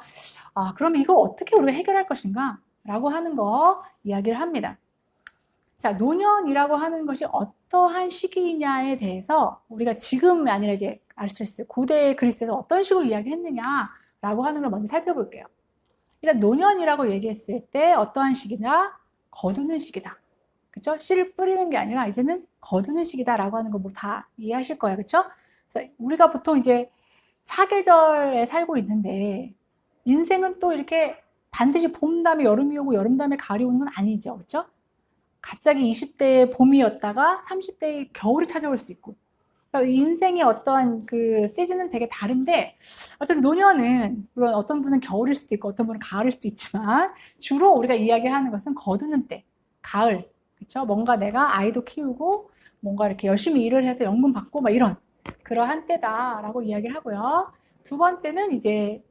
그러면 이걸 어떻게 우리가 해결할 것인가? 라고 하는 거 이야기를 합니다. 자, 노년이라고 하는 것이 어떠한 시기냐에 대해서 우리가 지금이 아니라 이제 아리스토텔레스 고대 그리스에서 어떤 식으로 이야기했느냐라고 하는 걸 먼저 살펴볼게요. 일단 노년이라고 얘기했을 때 어떠한 시기냐? 거두는 시기다. 그렇죠? 씨를 뿌리는 게 아니라 이제는 거두는 시기다라고 하는 거 뭐 다 이해하실 거예요. 그렇죠? 그래서 우리가 보통 이제 사계절에 살고 있는데 인생은 또 이렇게 반드시 봄 다음에 여름이 오고 여름 다음에 가을이 오는 건 아니죠. 그렇죠? 갑자기 20대에 봄이었다가 30대에 겨울이 찾아올 수 있고 그러니까 인생의 어떠한 그 시즌은 되게 다른데 어쨌든 노년은 물론 어떤 분은 겨울일 수도 있고 어떤 분은 가을일 수도 있지만 주로 우리가 이야기하는 것은 거두는 때, 가을, 그렇죠? 뭔가 내가 아이도 키우고 뭔가 이렇게 열심히 일을 해서 연금 받고 막 이런 그러한 때다라고 이야기를 하고요. 두 번째는 이제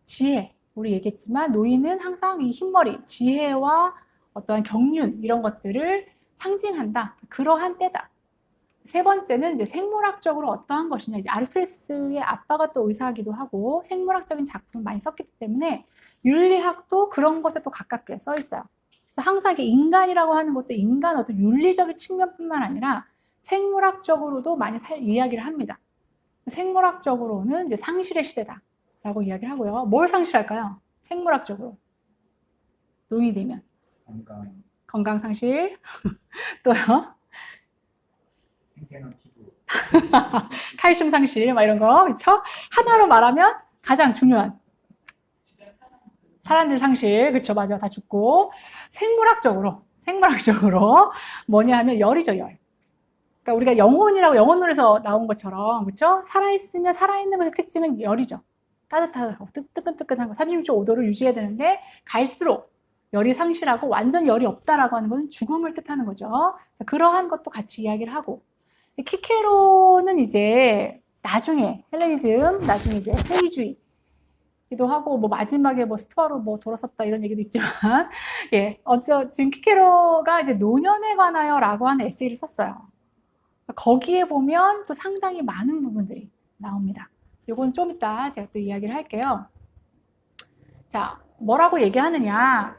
지혜, 우리 얘기했지만 노인은 항상 이 흰머리, 지혜와 어떠한 경륜 이런 것들을 상징한다. 그러한 때다. 세 번째는 이제 생물학적으로 어떠한 것이냐. 이제 아리스토텔레스의 아빠가 또 의사이기도 하고 생물학적인 작품을 많이 썼기 때문에 윤리학도 그런 것에 또 가깝게 써 있어요. 그래서 항상 이게 인간이라고 하는 것도 인간 어떤 윤리적인 측면뿐만 아니라 생물학적으로도 많이 이야기를 합니다. 생물학적으로는 이제 상실의 시대다라고 이야기를 하고요. 뭘 상실할까요? 생물학적으로 노인이 되면 건강 상실 또요. 탱탱한 피부. 칼슘 상실, 막 이런 거, 그렇죠? 하나로 말하면 가장 중요한 사람들 상실, 그렇죠? 맞아, 다 죽고 생물학적으로 뭐냐 하면 열이죠, 열. 그러니까 우리가 영혼이라고 영혼론에서 나온 것처럼, 그렇죠? 살아있으면 살아있는 것의 특징은 열이죠. 따뜻하고 뜨끈뜨끈한 거, 36.5도를 유지해야 되는데 갈수록 열이 상실하고 완전 열이 없다라고 하는 것은 죽음을 뜻하는 거죠. 그래서 그러한 것도 같이 이야기를 하고. 키케로는 이제 나중에 헬레니즘, 나중에 이제 회의주의기도 하고 뭐 마지막에 뭐 스토아로 뭐 돌아섰다 이런 얘기도 있지만 예, 지금 키케로가 이제 노년에 관하여라고 하는 에세이를 썼어요. 거기에 보면 또 상당히 많은 부분들이 나옵니다. 이건 좀 이따 제가 또 이야기를 할게요. 자, 뭐라고 얘기하느냐?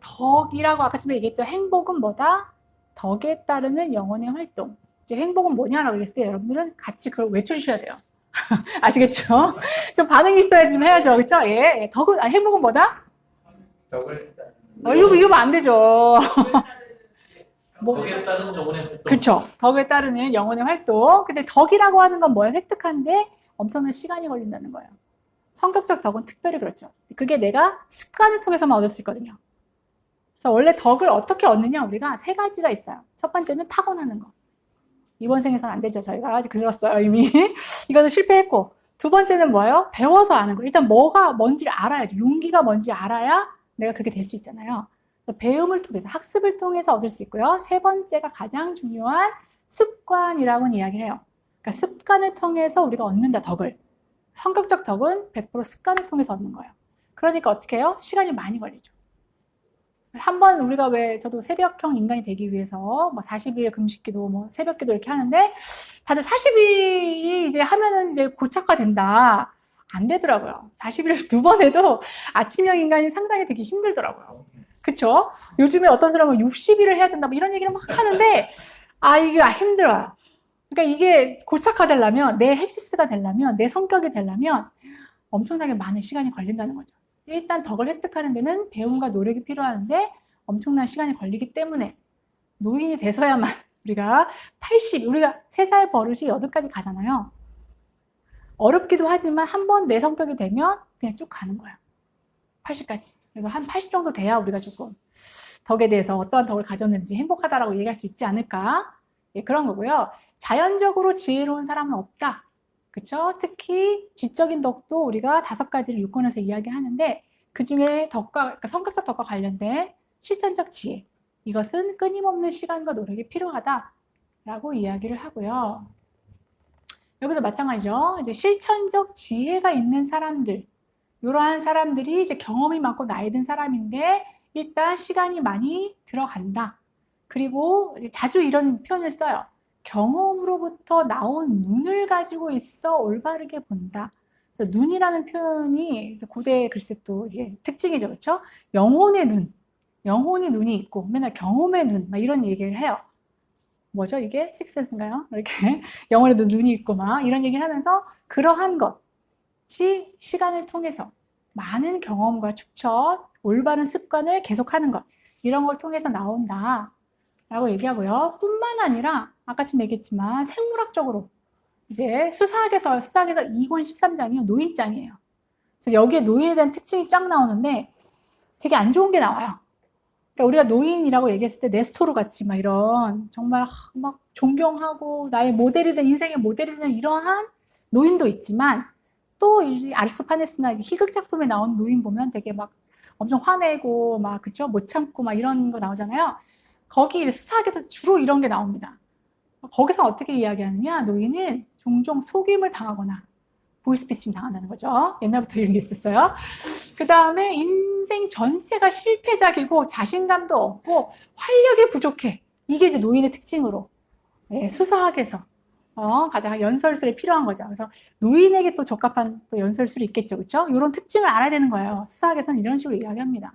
덕이라고 아까 전에 얘기했죠. 행복은 뭐다? 덕에 따르는 영혼의 활동. 이제 행복은 뭐냐라고 얘기했을 때 여러분들은 같이 그걸 외쳐주셔야 돼요. 아시겠죠? 좀 반응이 있어야 좀 해야죠. 그렇죠? 예. 덕은, 행복은 뭐다? 덕을 이러면 안 되죠. 뭐, 거기에 따른 영혼의 활동. 그렇죠. 덕에 따르는 영혼의 활동. 근데 덕이라고 하는 건 뭐예요? 획득하는데 엄청난 시간이 걸린다는 거예요. 성격적 덕은 특별히 그렇죠. 그게 내가 습관을 통해서만 얻을 수 있거든요. 그래서 원래 덕을 어떻게 얻느냐 우리가 세 가지가 있어요. 첫 번째는 타고나는 거. 이번 생에서는 안 되죠. 저희가 아직 글렀어요 이미. 이거는 실패했고. 두 번째는 뭐예요? 배워서 아는 거. 일단 뭐가 뭔지를 알아야죠. 용기가 뭔지 알아야 내가 그렇게 될 수 있잖아요. 그래서 배움을 통해서 학습을 통해서 얻을 수 있고요. 세 번째가 가장 중요한 습관이라고는 이야기를 해요. 그러니까 습관을 통해서 우리가 얻는다 덕을. 성격적 덕은 100% 습관을 통해서 얻는 거예요. 그러니까 어떻게 해요? 시간이 많이 걸리죠. 한번 우리가 왜 저도 새벽형 인간이 되기 위해서 뭐 40일 금식기도 뭐 새벽기도 이렇게 하는데 다들 40일이 이제 하면은 이제 고착화된다. 안 되더라고요. 40일을 두 번 해도 아침형 인간이 상당히 되기 힘들더라고요. 그쵸? 요즘에 어떤 사람은 60일을 해야 된다 뭐 이런 얘기를 막 하는데 이게 힘들어요. 그러니까 이게 고착화되려면 내 헥시스가 되려면 내 성격이 되려면 엄청나게 많은 시간이 걸린다는 거죠. 일단 덕을 획득하는 데는 배움과 노력이 필요한데 엄청난 시간이 걸리기 때문에 노인이 돼서야만 우리가 우리가 3살 버릇이 8까지 가잖아요. 어렵기도 하지만 한 번 내 성격이 되면 그냥 쭉 가는 거예요. 80까지. 그래서 한 80 정도 돼야 우리가 조금 덕에 대해서 어떠한 덕을 가졌는지 행복하다라고 얘기할 수 있지 않을까. 예, 그런 거고요. 자연적으로 지혜로운 사람은 없다. 그렇죠? 특히 지적인 덕도 우리가 5가지를 6권에서 이야기하는데 그 중에 그러니까 성격적 덕과 관련된 실천적 지혜. 이것은 끊임없는 시간과 노력이 필요하다라고 이야기를 하고요. 여기도 마찬가지죠. 이제 실천적 지혜가 있는 사람들, 이러한 사람들이 이제 경험이 많고 나이 든 사람인데 일단 시간이 많이 들어간다. 그리고 자주 이런 표현을 써요. 경험으로부터 나온 눈을 가지고 있어 올바르게 본다. 그래서 눈이라는 표현이 고대 글쎄도 특징이죠, 그렇죠? 영혼의 눈, 영혼이 눈이 있고 맨날 경험의 눈, 막 이런 얘기를 해요. 뭐죠 이게? 식센스인가요? 이렇게 영혼에도 눈이 있고 막 이런 얘기를 하면서 그러한 것이 시간을 통해서 많은 경험과 축적, 올바른 습관을 계속하는 것 이런 걸 통해서 나온다. 라고 얘기하고요. 뿐만 아니라 아까 지금 얘기했지만 생물학적으로 이제 수사학에서 2권 13장이요. 노인장이에요. 그래서 여기에 노인에 대한 특징이 쫙 나오는데 되게 안 좋은 게 나와요. 그러니까 우리가 노인이라고 얘기했을 때 네스토르 같이 막 이런 정말 막 존경하고 나의 모델이 된 인생의 모델이 된 이러한 노인도 있지만 또 아리스토파네스나 희극 작품에 나온 노인 보면 되게 막 엄청 화내고 막 그쵸 못 참고 막 이런 거 나오잖아요. 거기 수사학에도 주로 이런 게 나옵니다. 거기서 어떻게 이야기하느냐? 노인은 종종 속임을 당하거나 보이스피싱 당한다는 거죠. 옛날부터 이런 게 있었어요. 그 다음에 인생 전체가 실패작이고 자신감도 없고 활력이 부족해. 이게 이제 노인의 특징으로 네, 수사학에서 가장 연설술이 필요한 거죠. 그래서 노인에게 또 적합한 또 연설술이 있겠죠, 그렇죠? 이런 특징을 알아야 되는 거예요. 수사학에서는 이런 식으로 이야기합니다.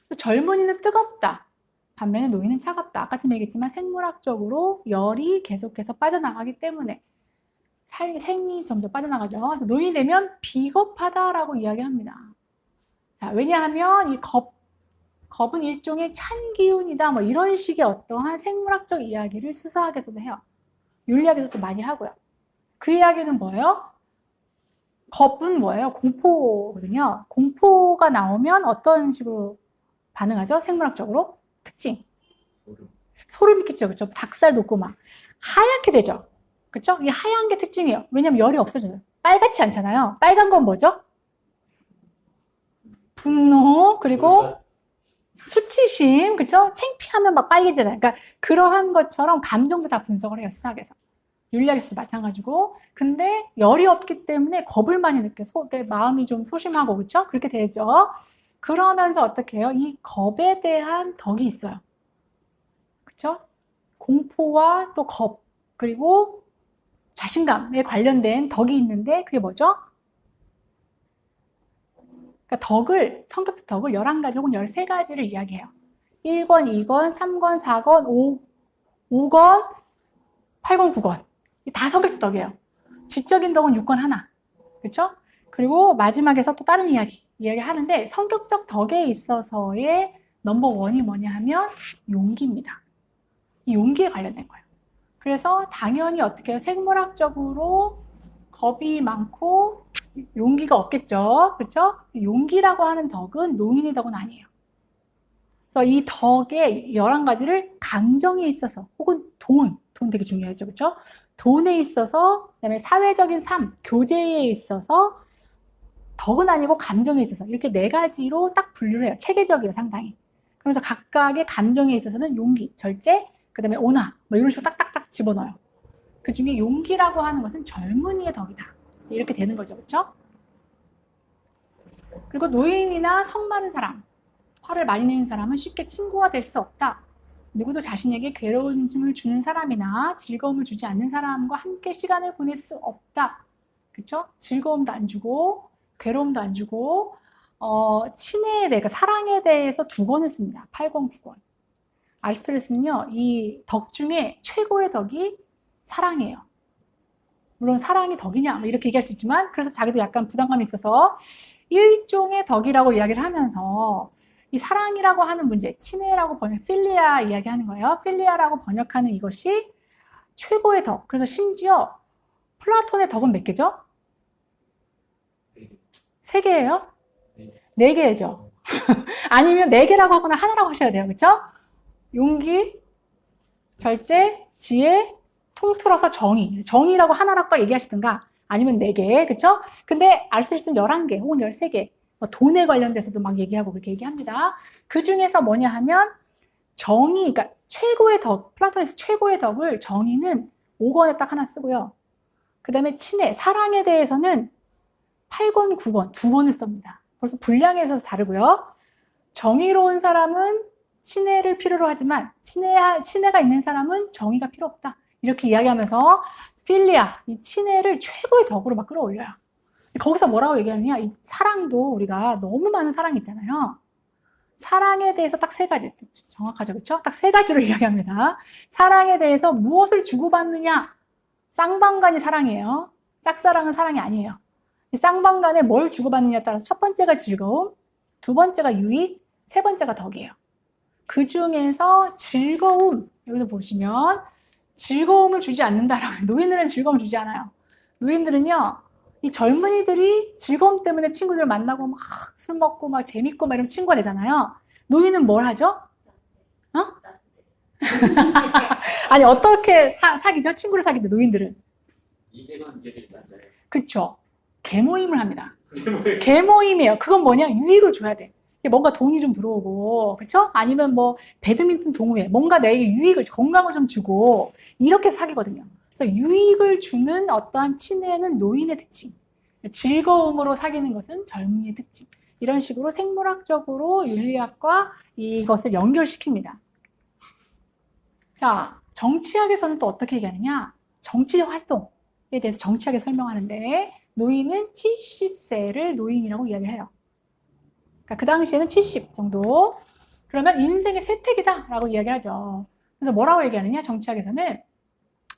또 젊은이는 뜨겁다. 반면에 노인은 차갑다. 아까쯤 얘기했지만 생물학적으로 열이 계속해서 빠져나가기 때문에 생이 점점 빠져나가죠. 그래서 노인이 되면 비겁하다라고 이야기합니다. 자, 왜냐하면 이 겁은 일종의 찬 기운이다. 뭐 이런 식의 어떠한 생물학적 이야기를 수사학에서도 해요. 윤리학에서도 많이 하고요. 그 이야기는 뭐예요? 겁은 뭐예요? 공포거든요. 공포가 나오면 어떤 식으로 반응하죠? 생물학적으로? 특징. 소름이 끼치죠. 그렇죠? 닭살 돋고 막 하얗게 되죠. 그렇죠? 이 하얀 게 특징이에요. 왜냐면 열이 없어져요. 빨갛지 않잖아요. 빨간 건 뭐죠? 분노, 그리고 수치심, 그렇죠? 창피하면 막 빨개지잖아요. 그러니까 그러한 것처럼 감정도 다 분석을 해요, 수학에서. 윤리학에서도 마찬가지고. 근데 열이 없기 때문에 겁을 많이 느껴서 마음이 좀 소심하고, 그렇죠? 그렇게 되죠. 그러면서 어떻게 해요? 이 겁에 대한 덕이 있어요. 그렇죠? 공포와 또 겁, 그리고 자신감에 관련된 덕이 있는데 그게 뭐죠? 그러니까 성격적 덕을 11가지 혹은 13가지를 이야기해요. 1권, 2권, 3권, 4권, 5권, 8권, 9권. 다 성격적 덕이에요. 지적인 덕은 6권 하나. 그렇죠? 그리고 마지막에서 또 다른 이야기하는데 성격적 덕에 있어서의 넘버1이 뭐냐 하면 용기입니다. 이 용기에 관련된 거예요. 그래서 당연히 어떻게 해요? 생물학적으로 겁이 많고 용기가 없겠죠. 그렇죠? 용기라고 하는 덕은 노인의 덕은 아니에요. 그래서 이 덕의 11가지를 감정에 있어서 혹은 돈 되게 중요하죠. 그렇죠? 돈에 있어서 그다음에 사회적인 삶, 교제에 있어서 덕은 아니고 감정에 있어서 이렇게 4가지로 딱 분류를 해요. 체계적이에요, 상당히. 그러면서 각각의 감정에 있어서는 용기, 절제, 그다음에 온화 뭐 이런 식으로 딱딱딱 집어넣어요. 그 중에 용기라고 하는 것은 젊은이의 덕이다. 이렇게 되는 거죠. 그렇죠? 그리고 노인이나 성 많은 사람, 화를 많이 내는 사람은 쉽게 친구가 될 수 없다. 누구도 자신에게 괴로움을 주는 사람이나 즐거움을 주지 않는 사람과 함께 시간을 보낼 수 없다. 그렇죠? 즐거움도 안 주고 괴로움도 안 주고 친애에 대해, 그러니까 사랑에 대해서 2권을 씁니다. 8권, 9권. 아리스토텔레스는요, 이 덕 중에 최고의 덕이 사랑이에요. 물론 사랑이 덕이냐 이렇게 얘기할 수 있지만 그래서 자기도 약간 부담감이 있어서 일종의 덕이라고 이야기를 하면서 이 사랑이라고 하는 문제, 친애라고 필리아 이야기하는 거예요. 필리아라고 번역하는 이것이 최고의 덕. 그래서 심지어 플라톤의 덕은 몇 개죠? 3개예요? 4개죠. 아니면 4개라고 하거나 하나라고 하셔야 돼요. 그렇죠? 용기, 절제, 지혜, 통틀어서 정의. 정의라고 하나라고 딱 얘기하시든가 아니면 4개. 그렇죠? 근데 알 수 있으면 11개 혹은 13개. 돈에 관련돼서도 막 얘기하고 그렇게 얘기합니다. 그 중에서 뭐냐 하면 정의, 그러니까 최고의 덕, 플라톤에서 최고의 덕을 정의는 5권에 딱 하나 쓰고요. 그 다음에 친애, 사랑에 대해서는 8권, 9권, 2권을 씁니다. 벌써 분량에서 다르고요. 정의로운 사람은 친애를 필요로 하지만 친애가 있는 사람은 정의가 필요 없다. 이렇게 이야기하면서 필리아, 이 친애를 최고의 덕으로 막 끌어올려요. 거기서 뭐라고 얘기하느냐, 이 사랑도 우리가 너무 많은 사랑이 있잖아요. 사랑에 대해서 딱 3가지, 정확하죠, 그렇죠? 딱 3가지로 이야기합니다. 사랑에 대해서 무엇을 주고받느냐, 쌍방간이 사랑이에요. 짝사랑은 사랑이 아니에요. 이 쌍방간에 뭘 주고받느냐에 따라서 첫 번째가 즐거움, 2번째가 유익, 3번째가 덕이에요. 그 중에서 즐거움, 여기서 보시면 즐거움을 주지 않는다라고. 노인들은 즐거움을 주지 않아요. 노인들은요, 이 젊은이들이 즐거움 때문에 친구들 만나고 막 술 먹고 막 재밌고 막 이러면 친구가 되잖아요. 노인은 뭘 하죠? 아니, 어떻게 사귀죠? 친구를 사귀는데 노인들은. 이해관계를 맞아요. 그쵸. 개모임을 합니다. 개모임이에요. 그건 뭐냐? 유익을 줘야 돼. 뭔가 돈이 좀 들어오고, 그쵸? 아니면 뭐, 배드민턴 동호회, 뭔가 내게 유익을, 건강을 좀 주고, 이렇게 사귀거든요. 그래서 유익을 주는 어떠한 친애는 노인의 특징. 즐거움으로 사귀는 것은 젊은이의 특징. 이런 식으로 생물학적으로 윤리학과 이것을 연결시킵니다. 자, 정치학에서는 또 어떻게 얘기하느냐? 정치적 활동에 대해서 정치학에 설명하는데 노인은 70세를 노인이라고 이야기를 해요. 그러니까 그 당시에는 70 정도. 그러면 인생의 쇠퇴기다라고 이야기를 하죠. 그래서 뭐라고 얘기하느냐? 정치학에서는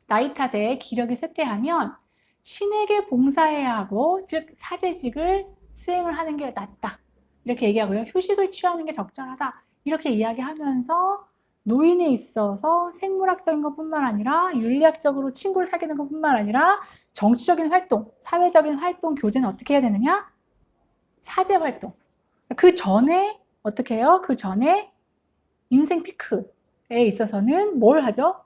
나이 탓에 기력이 쇠퇴하면 신에게 봉사해야 하고, 즉 사제직을 수행을 하는 게 낫다. 이렇게 얘기하고요. 휴식을 취하는 게 적절하다. 이렇게 이야기하면서 노인에 있어서 생물학적인 것뿐만 아니라 윤리학적으로 친구를 사귀는 것뿐만 아니라 정치적인 활동, 사회적인 활동, 교제는 어떻게 해야 되느냐? 사제 활동. 그 전에 어떻게 해요? 그 전에 인생 피크에 있어서는 뭘 하죠?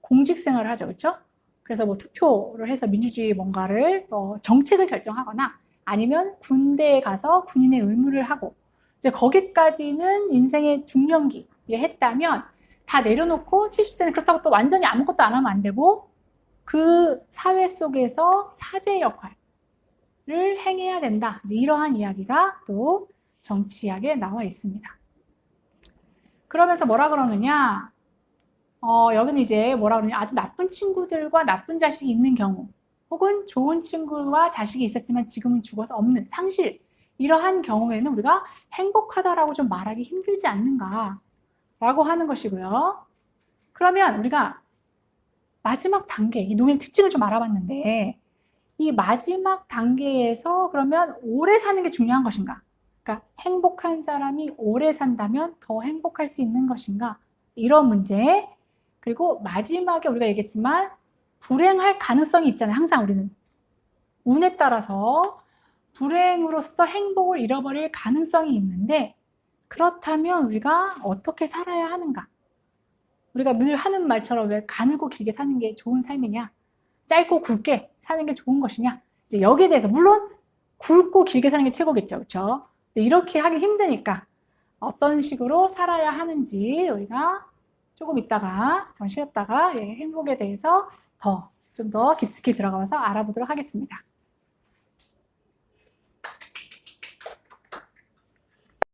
공직 생활을 하죠. 그렇죠? 그래서 뭐 투표를 해서 민주주의 뭔가를 정책을 결정하거나 아니면 군대에 가서 군인의 의무를 하고 이제 거기까지는 인생의 중년기에 했다면 다 내려놓고 70세는 그렇다고 또 완전히 아무것도 안 하면 안 되고 그 사회 속에서 사제 역할을 행해야 된다. 이러한 이야기가 또 정치학에 나와 있습니다. 그러면서 뭐라 그러느냐? 여기는 이제 뭐라 그러냐? 아주 나쁜 친구들과 나쁜 자식이 있는 경우, 혹은 좋은 친구와 자식이 있었지만 지금은 죽어서 없는 상실, 이러한 경우에는 우리가 행복하다라고 좀 말하기 힘들지 않는가라고 하는 것이고요. 그러면 우리가 마지막 단계, 이 노인의 특징을 좀 알아봤는데 이 마지막 단계에서 그러면 오래 사는 게 중요한 것인가? 그러니까 행복한 사람이 오래 산다면 더 행복할 수 있는 것인가? 이런 문제. 그리고 마지막에 우리가 얘기했지만 불행할 가능성이 있잖아요. 항상 우리는. 운에 따라서 불행으로서 행복을 잃어버릴 가능성이 있는데 그렇다면 우리가 어떻게 살아야 하는가? 우리가 늘 하는 말처럼 왜 가늘고 길게 사는 게 좋은 삶이냐? 짧고 굵게 사는 게 좋은 것이냐? 이제 여기에 대해서 물론 굵고 길게 사는 게 최고겠죠. 그렇죠? 근데 이렇게 하기 힘드니까 어떤 식으로 살아야 하는지 우리가 조금 있다가 좀 쉬었다가 행복에 대해서 좀 더 깊숙이 들어가서 알아보도록 하겠습니다.